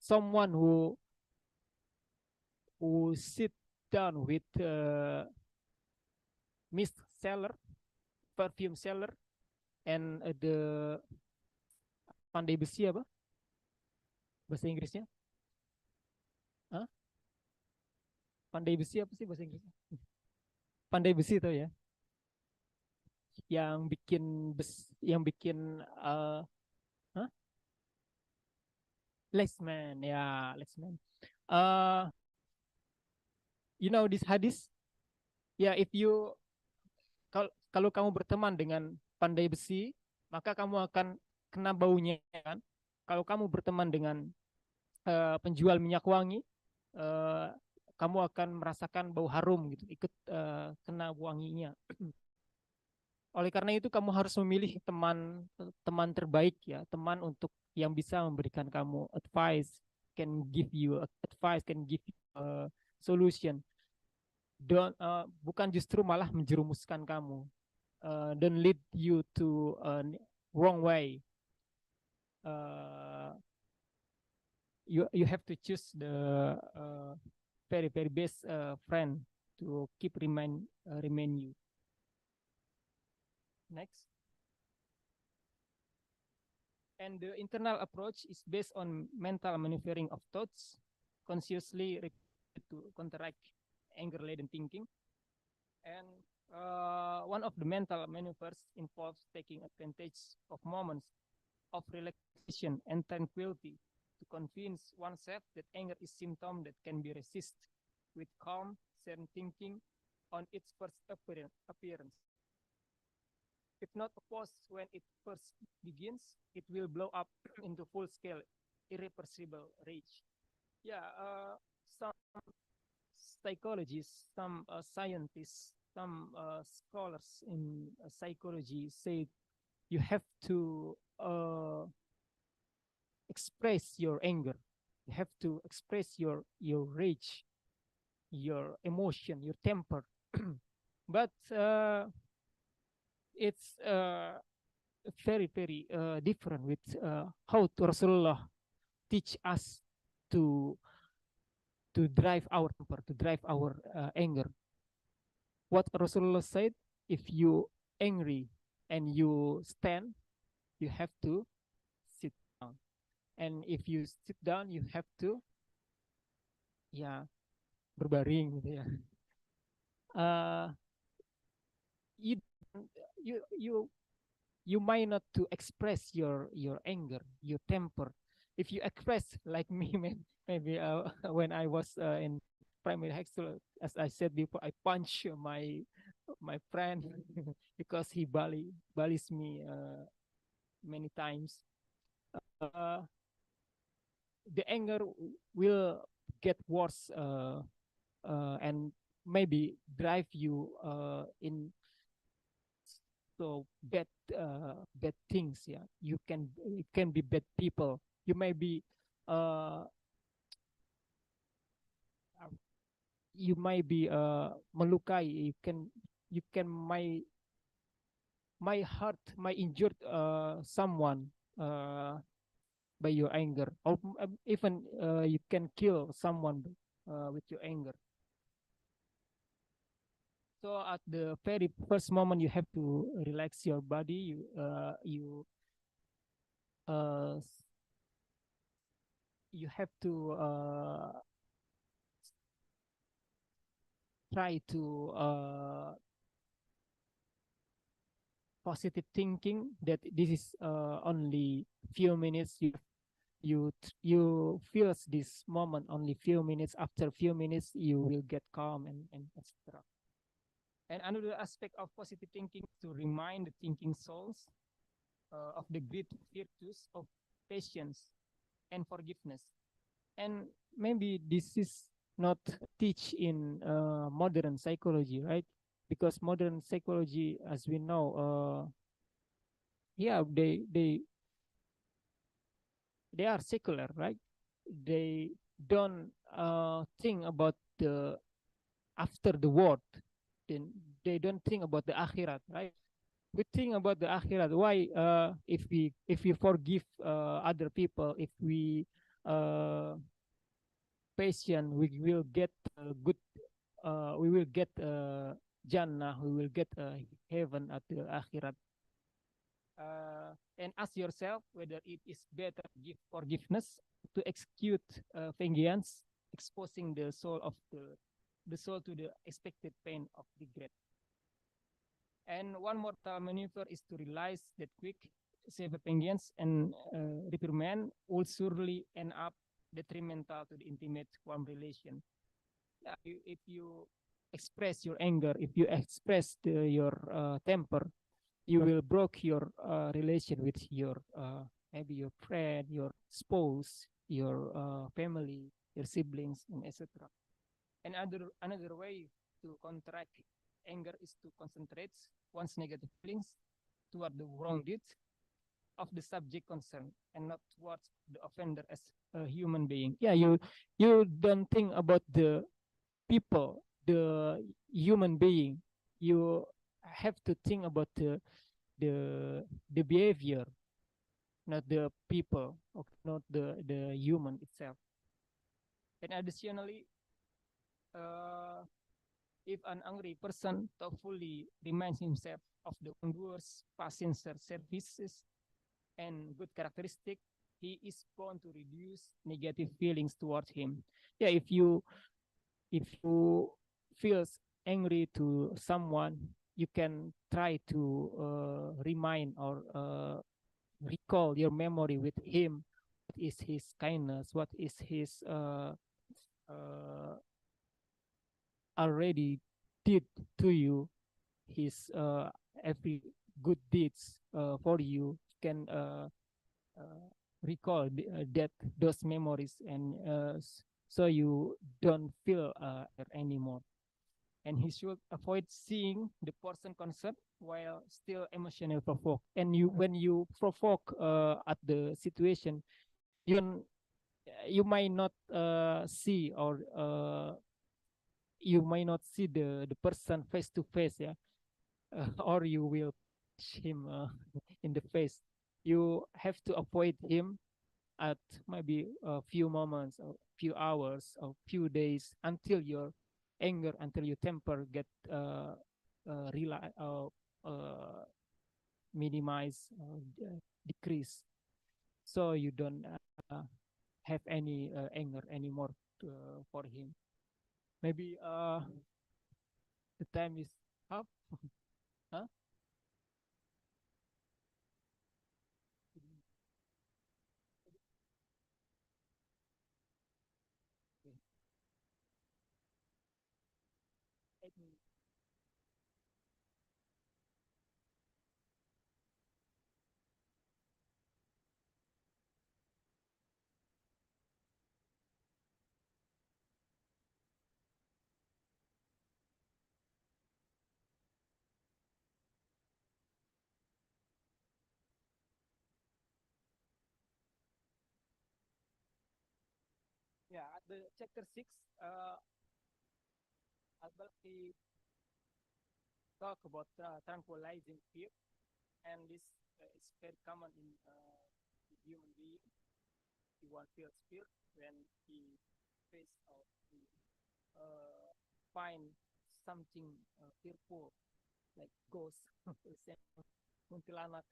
someone who sit down with mist seller, perfume seller, and the pandai besi apa bahasa Inggrisnya? Hah? Pandai besi apa sih bahasa Inggrisnya? Pandai besi itu ya, yang bikin huh? Lexman, ya, Lexman. You know this hadis? Ya, kalau kamu berteman dengan pandai besi, maka kamu akan kena baunya, kan? Kalau kamu berteman dengan penjual minyak wangi, kamu akan merasakan bau harum gitu, ikut kena wanginya. Oleh karena itu kamu harus memilih teman terbaik, ya, teman untuk yang bisa memberikan kamu advice, can give you advice, can give you solution. Bukan justru malah menjerumuskan kamu, don't lead you to wrong way. You have to choose the very best friend to keep remain you. Next. And the internal approach is based on mental maneuvering of thoughts, consciously to counteract anger-laden thinking. And one of the mental maneuvers involves taking advantage of moments of relaxation and tranquility to convince oneself that anger is symptom that can be resisted with calm, certain thinking on its first appearance. If not opposed when it first begins, it will blow up into full-scale, irreversible rage. Yeah, some psychologists, some scientists, some scholars in psychology say you have to express your anger. You have to express your rage, your emotion, your temper. But it's very, very different with how Rasulullah teach us to drive our temper, to drive our anger. What Rasulullah said, if you angry and you stand, you have to sit down. And if you sit down, you have to, ya, berbaring gitu ya. You you you might not to express your anger, your temper. If you express like me, maybe when I was in primary high school, as I said before, I punch my friend because he bullies me many times. The anger will get worse and maybe drive you in so bad things. Yeah, it can be bad people. You may be melukai. You can my heart might injure someone by your anger, or even you can kill someone with your anger. So at the very first moment, you have to relax your body. You have to try to positive thinking that this is only few minutes. You feel this moment only few minutes. After few minutes, you will get calm and etc. And another aspect of positive thinking is to remind the thinking souls of the great virtues of patience and forgiveness. And maybe this is not teach in modern psychology, right? Because modern psychology, as we know, yeah, they are secular, right? They don't think about the after the world. Then they don't think about the akhirat, right? We think about the akhirat. Why? If we forgive other people, if we patient, we will get good. We will get Jannah. We will get heaven at the akhirat. And ask yourself whether it is better to give forgiveness to execute vengeance, exposing the soul to the expected pain of regret. And one mortal maneuver is to realize that quick severe vengeance and reprimand will surely end up detrimental to the intimate warm relation. Yeah, if you express your anger, if you express your temper, you will break your relation with your maybe your friend, your spouse, your family, your siblings, and etc. And another way to counteract anger is to concentrate one's negative feelings toward the wrong deed of the subject concerned and not towards the offender as a human being. Yeah, you don't think about the people, the human being. You have to think about the behavior, not the people, or not the human itself. And additionally, if an angry person thoughtfully reminds himself of the wrongdoer's past sincere services and good characteristic, he is bound to reduce negative feelings towards him. Yeah, if you feels angry to someone, you can try to remind or recall your memory with him. What is his kindness? What is his uh, already did to you? His every good deeds for you. Can recall that those memories, and so you don't feel anymore. And he should avoid seeing the person concerned while still emotionally provoked. And you, when you provoke at the situation, you you might not see, or you might not see the person face to face, yeah, or you will punch him in the face. You have to avoid him at maybe a few moments, or few hours, or few days, until your anger, until your temper get uh, minimize, decrease, so you don't have any anger anymore for him. Maybe the time is up. Huh? Yeah, at the chapter 6, Al Balkhi talk about tranquilizing fear, and this is very common in human being. One feels fear when he face or he find something fearful, like ghost, kuntilanak,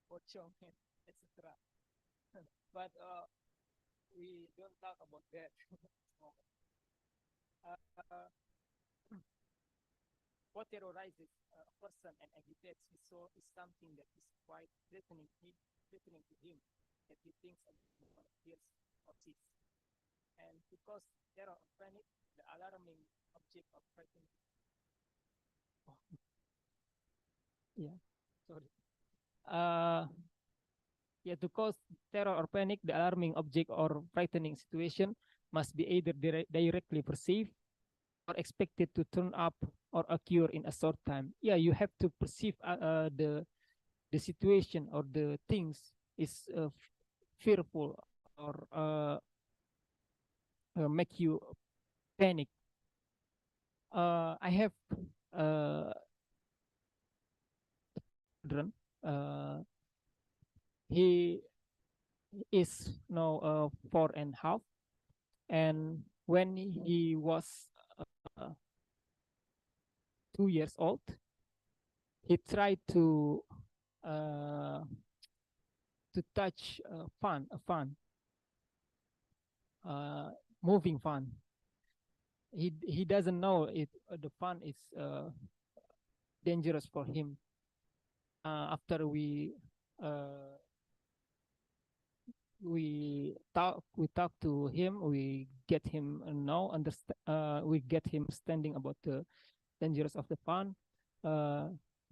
pocong, etc. But we don't talk about that. uh, what terrorizes a person and agitates his soul is something that is quite threatening to him, that he thinks about, fears, or sees. And because terror or panic, the alarming object of frightening. Oh, yeah, sorry. Uh, yeah, to cause terror or panic, the alarming object or frightening situation must be either directly perceived or expected to turn up or occur in a short time. Yeah, you have to perceive the situation or the things is fearful, or make you panic. I have uh, children. He is now 4.5, and when he was uh, 2 years old, he tried uh, to touch a fan, uh, moving fan. He doesn't know it. The fan is dangerous for him. After uh, we talk to him, we get him we get him standing about the dangers of the fan.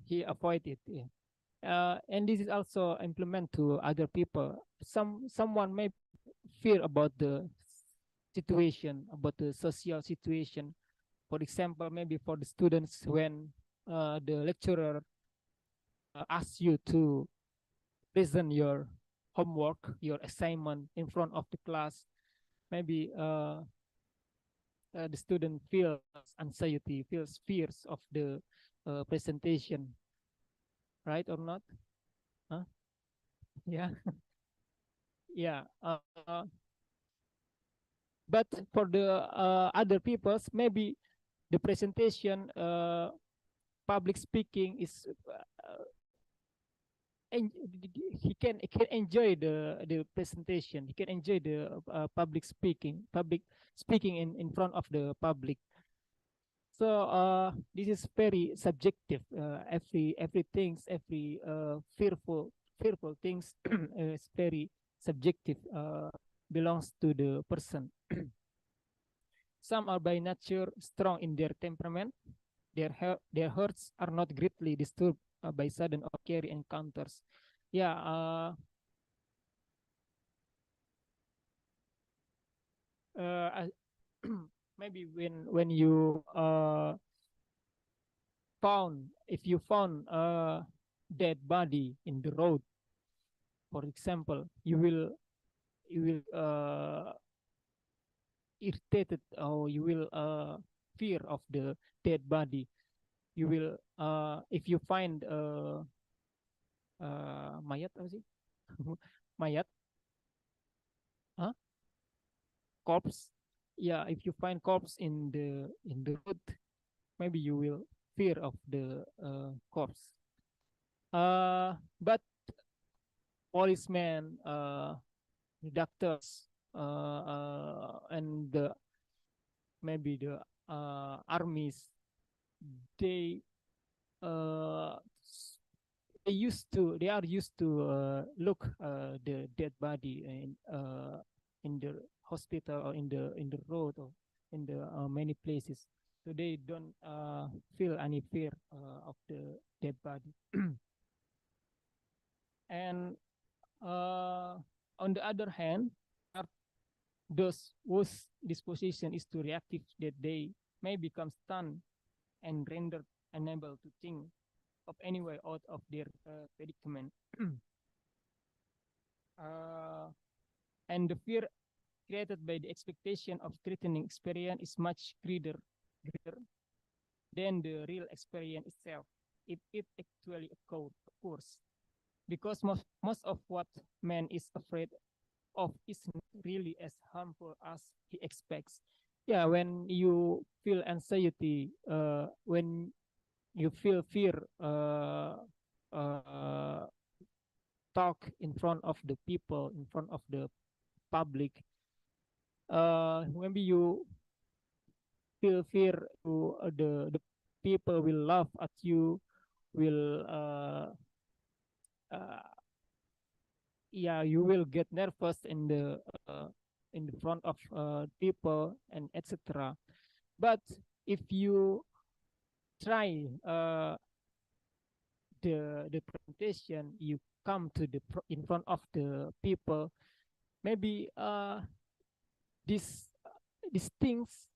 He avoid it. Yeah. And this is also implement to other people. Someone may fear about the situation, about the social situation. For example, maybe for the students, when the lecturer asks you to present your homework, your assignment in front of the class, maybe the student feels anxiety, feels fears of the presentation, right or not? Huh? Yeah, yeah. But for the other peoples, maybe the presentation, public speaking is he can enjoy the presentation. He can enjoy the public speaking in front of the public. So this is very subjective. Every fearful things is very subjective. Belongs to the person. Some are by nature strong in their temperament. Their hearts are not greatly disturbed by sudden or scary encounters. Yeah. Maybe when you if you found a dead body in the road, for example, you will irritated, or you will fear of the dead body. You will if you find mayat apa sih? Mayat, huh? Corpse. Yeah, if you find corpse in the road, maybe you will fear of the corpse. But policemen, doctors, and maybe the armies, they uh, they are used to look the dead body in the hospital, or in the road, or in the many places. So they don't feel any fear of the dead body. And on the other hand, are those whose disposition is too reactive, that they may become stunned and rendered unable to think of any way out of their predicament. uh, and the fear created by the expectation of threatening experience is much greater than the real experience itself, if it actually occurs. Because most of what man is afraid of is not really as harmful as he expects. Yeah, when you feel anxiety, when you feel fear, uh, talk in front of the people, in front of the public, maybe you feel fear to the people will laugh at you, will uh, yeah, you will get nervous in the front of people, and etc. But if you try the presentation, you come to in front of the people, maybe these things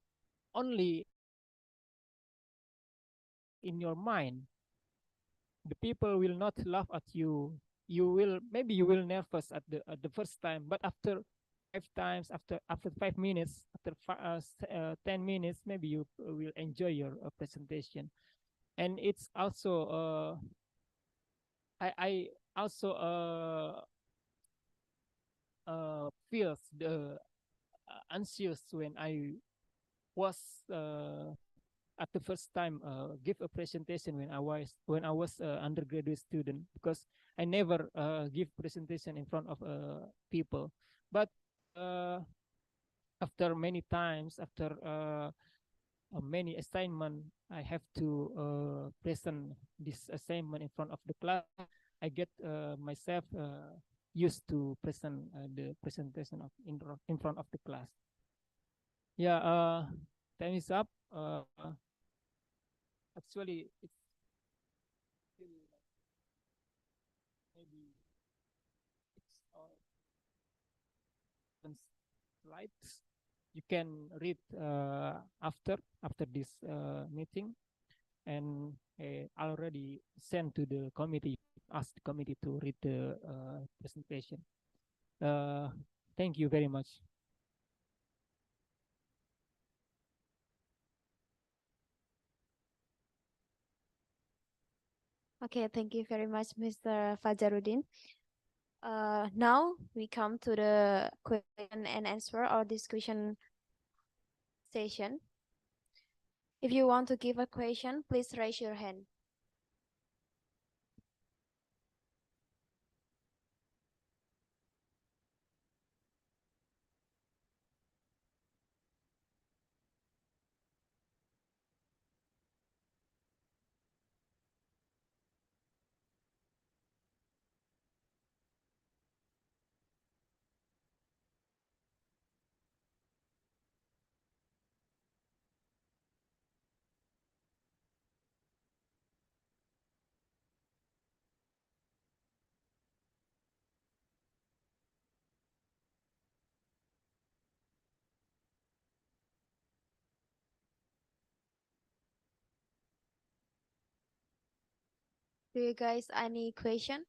only in your mind. The people will not laugh at you. You will, maybe you will nervous at the first time, but after 5 times, after 5 minutes, after 10 minutes, maybe you will enjoy your presentation. And it's also I also feels the anxious when I was at the first time give a presentation when I was undergraduate student, because I never give presentation in front of people. But uh, after many times, after many assignment, I have to present this assignment in front of the class. I get myself used to present the presentation in front of the class. Yeah, time is up. Actually, it's still maybe it's slides. You can read after this meeting, and I already sent to the committee, asked the committee to read the presentation. Thank you very much. Okay, thank you very much, Mr. Fajarudin. Now we come to the question and answer or discussion session. If you want to give a question, please raise your hand. Do you guys any question?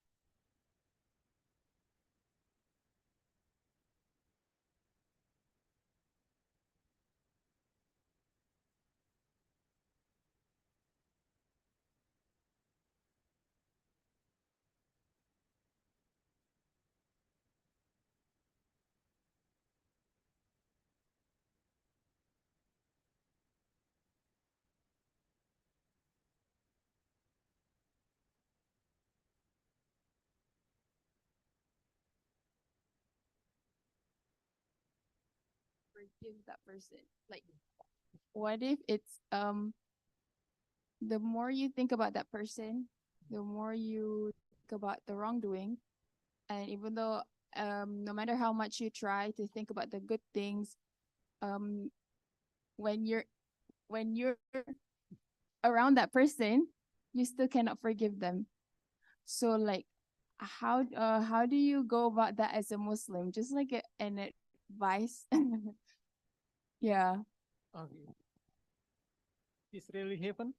Forgive that person. Like, what if it's the more you think about that person, the more you think about the wrongdoing, and even though no matter how much you try to think about the good things, um when you're around that person, you still cannot forgive them. So like, how do you go about that as a Muslim? Just like an advice. Yeah. Okay. This really happened?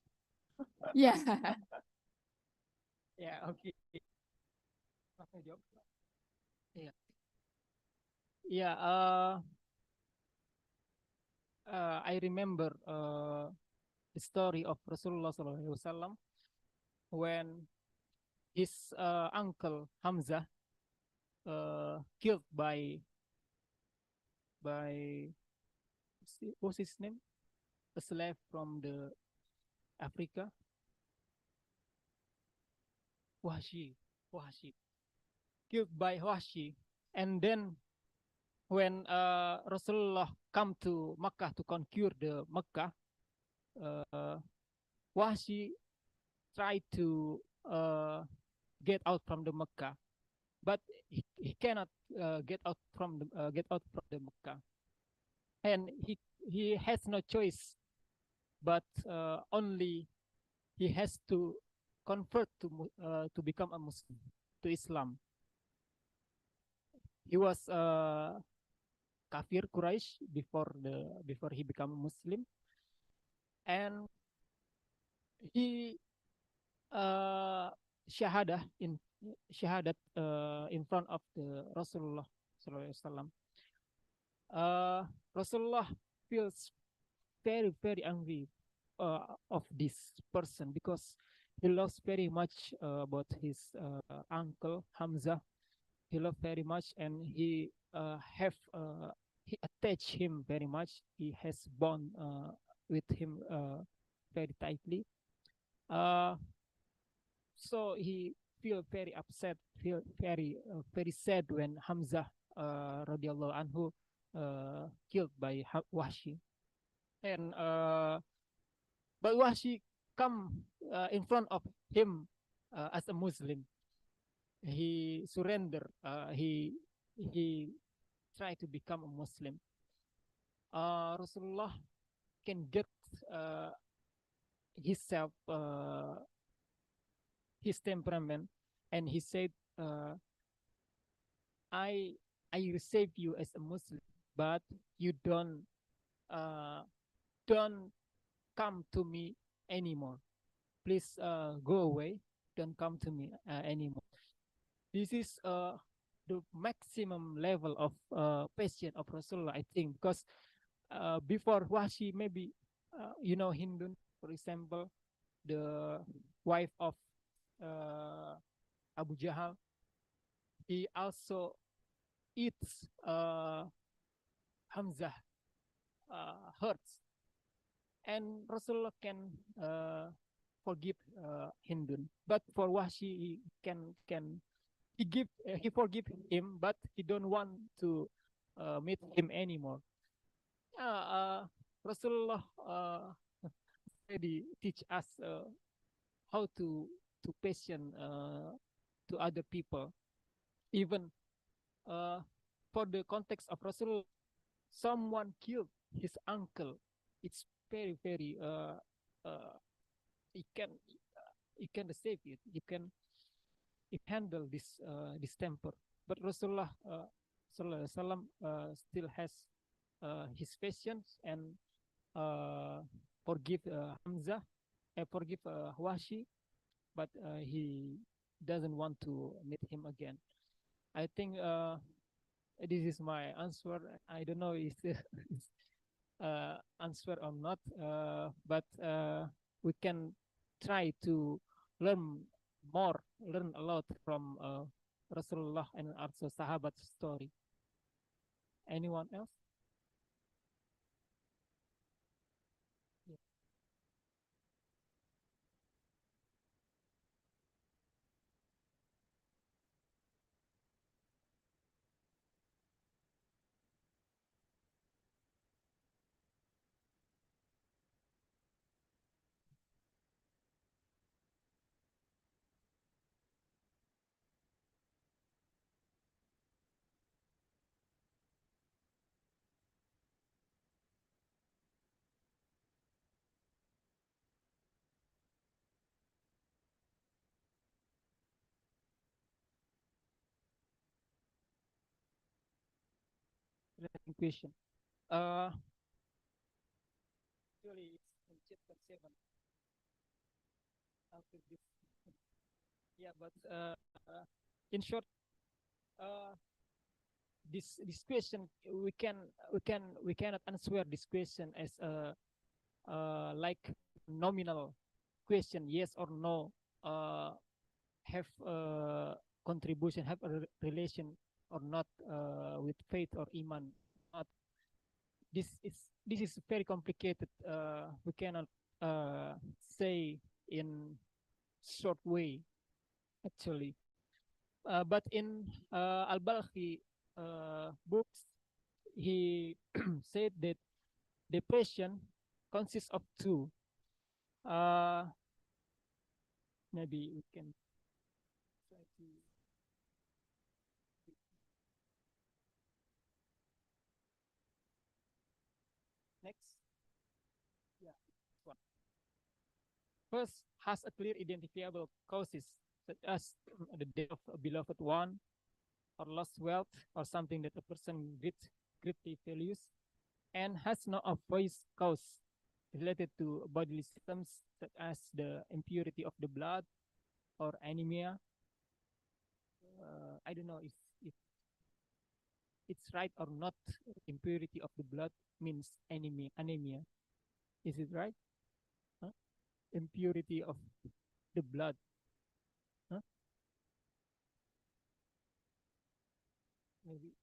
Yeah. Yeah, okay. Langsung jawab. Yeah. Yeah, I remember the story of Rasulullah SAW when his uncle Hamzah killed by what's his name? A slave from the Africa. Wahshi killed by Wahshi, and then when Rasulullah come to Makkah to conquer the Makkah, Wahshi tried to get out from the Makkah, but he cannot get out from the Makkah, and he has no choice, but only he has to convert to become a Muslim, to Islam. He was kafir Quraisy before he become a Muslim, and he shahadah in shahadat in front of the Rasulullah sallallahu alaihi wasallam. Rasulullah feels very angry of this person because he loves very much about his uncle Hamzah. He loved very much, and he attached him very much. He has bond with him very tightly. So he feel very upset, feel very sad when Hamzah radhiyallahu anhu killed by Wahshi. And but Wahshi come in front of him as a Muslim. He surrender. He tried to become a Muslim. Rasulullah can get himself his temperament, and he said, I receive you as a Muslim, but you don't come to me anymore. Please go away. Don't come to me anymore. This is the maximum level of patience of Rasulullah, I think, because before Wahshi, maybe Hindun, for example, the wife of Abu Jahal, he also eats Hamzah hurts, and Rasulullah can forgive Hindun, but for Wahshi he forgive him, but he don't want to meet him anymore. Rasulullah already teach us how to patient to other people, even for the context of Rasul. Someone killed his uncle. It's very it can save it. You handle this temper. But Rasulullah sallallahu alaihi wasallam still has his patience and forgive Hamzah, forgive Wahshi, but he doesn't want to meet him again. I think this is my answer. I don't know if it's answer or not, but we can try to learn learn a lot from Rasulullah and also Sahabat story. Anyone else? Yeah. Interesting question. Uh, Actually, it's in chapter 7. After this, yeah, but in short, uh, this question we cannot answer this question as a like nominal question, yes or no, have contribution, have a relation or not with faith or iman. Not. This is very complicated. We cannot say in short way actually. But in Al Balkhi books, he said that depression consists of two. Uh, Maybe we can try to next. Yeah, this one. First, has a clear identifiable causes such as the death of a beloved one, or lost wealth, or something that a person greatly values, and has no obvious cause related to bodily symptoms such as the impurity of the blood or anemia. I don't know if it's right or not. Impurity of the blood means anemia. Anemia, is it right? Huh? Impurity of the blood. Huh? Maybe.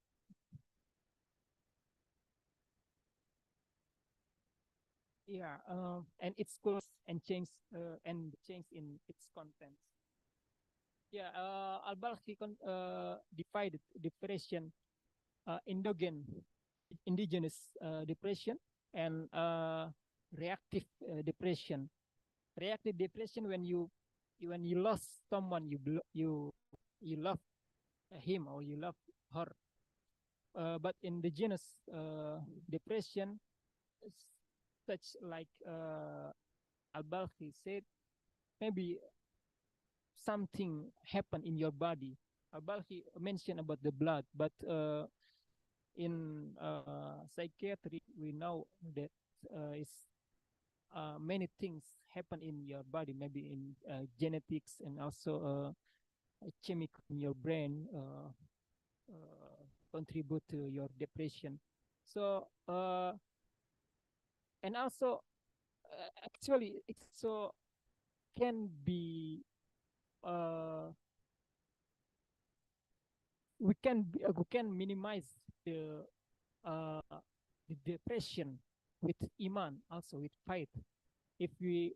Yeah, and its course and change in its contents. Yeah, Al-Balkhi divided depression, indigenous depression, and reactive depression. Reactive depression when you lost someone you love him or you love her. But indigenous depression, such like Al-Balkhi said, maybe something happened in your body. Al-Balkhi mentioned about the blood, but in psychiatry, we know that is many things happen in your body, maybe in genetics and also chemical in your brain contribute to your depression. So and also actually it so can be we can minimize the uh, the depression with iman, also with faith. If we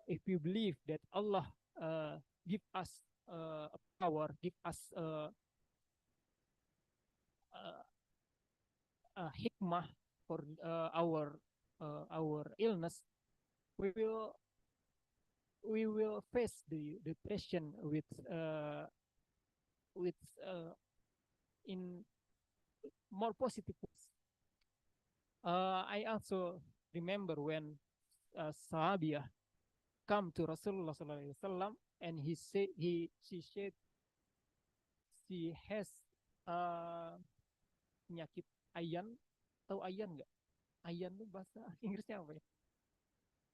if we believe that Allah give us a power, give us a hikmah for our illness, we will face the depression with in more positive ways. I also remember when Sahabiyah come to Rasulullah Sallallahu Alaihi Wasallam, and she said she has penyakit ayan. Tahu ayan nggak? Ayan itu bahasa Inggrisnya apa ya?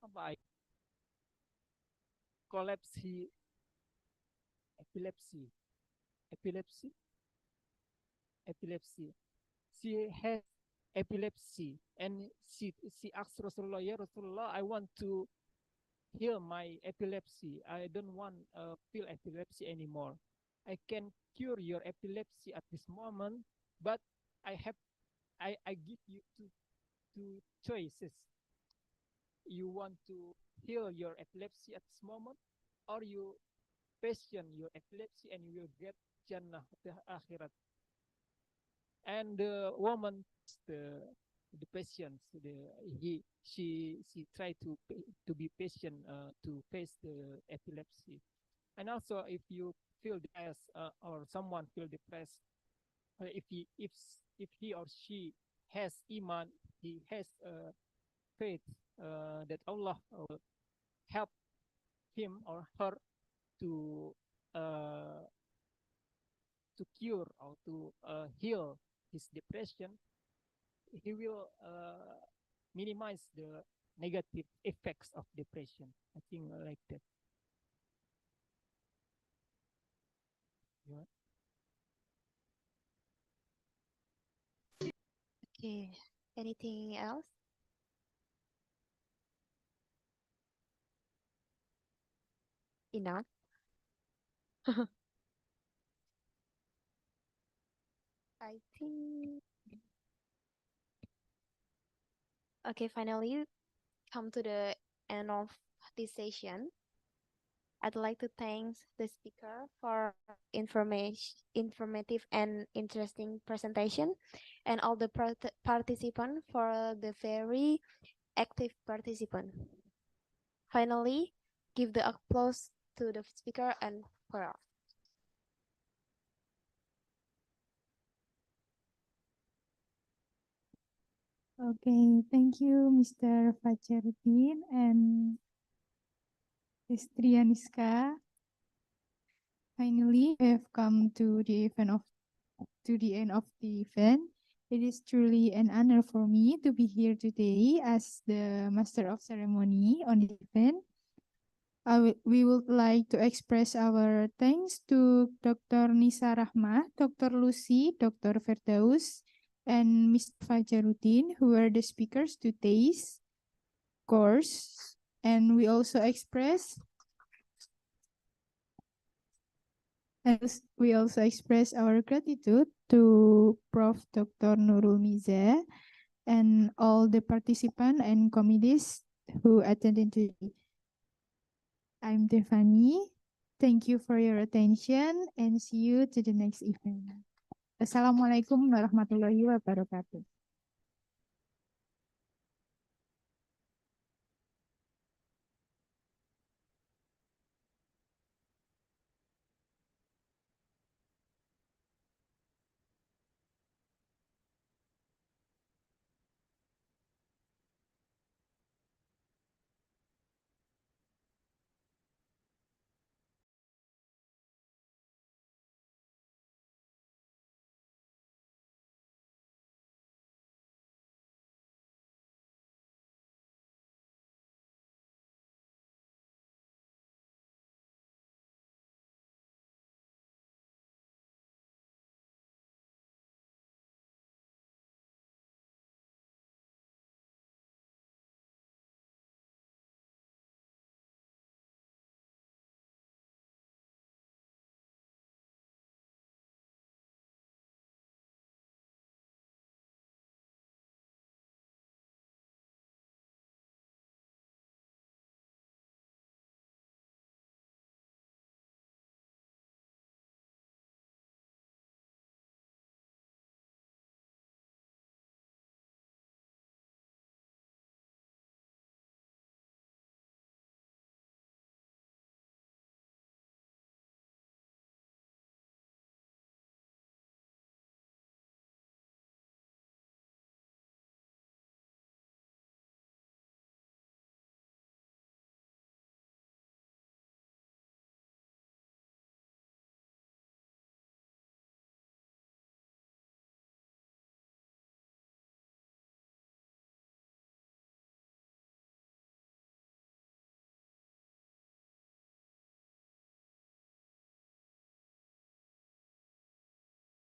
Apa ayan? epilepsy, epilepsy. She has epilepsy, and she asked Rasulullah, "Ya Rasulullah, I want to heal my epilepsy. I don't want feel epilepsy anymore. I can cure your epilepsy at this moment, but I give you two choices. You want to heal your epilepsy at this moment, or you passion your epilepsy and you will get Jannah the akhirat." And the woman, the patience, she tried to be patient to face the epilepsy. And also, if you feel depressed or someone feel depressed, if he or she has iman, he has faith that Allah will help him or her to cure or to heal his depression, he will minimize the negative effects of depression. I think like that. Yeah. Okay. Anything else? Enough. I think. Okay, finally come to the end of this session. I'd like to thank the speaker for informative and interesting presentation, and all the participants for the very active participant. Finally, give the applause to the speaker and for. Okay, thank you, Mr. Fajarudin and Ms. Trianiska. Finally, we have come to the end of the event. It is truly an honor for me to be here today as the Master of Ceremony on the event. We would like to express our thanks to Dr. Nisa Rahmah, Dr. Lucy, Dr. Firdaus, and Mr. Fajarudin, who were the speakers today's course. And we also express our gratitude to Prof. Dr. Nurul Miza and all the participants and committees who attended today. I'm Devani. Thank you for your attention and see you to the next event. Assalamualaikum warahmatullahi wabarakatuh.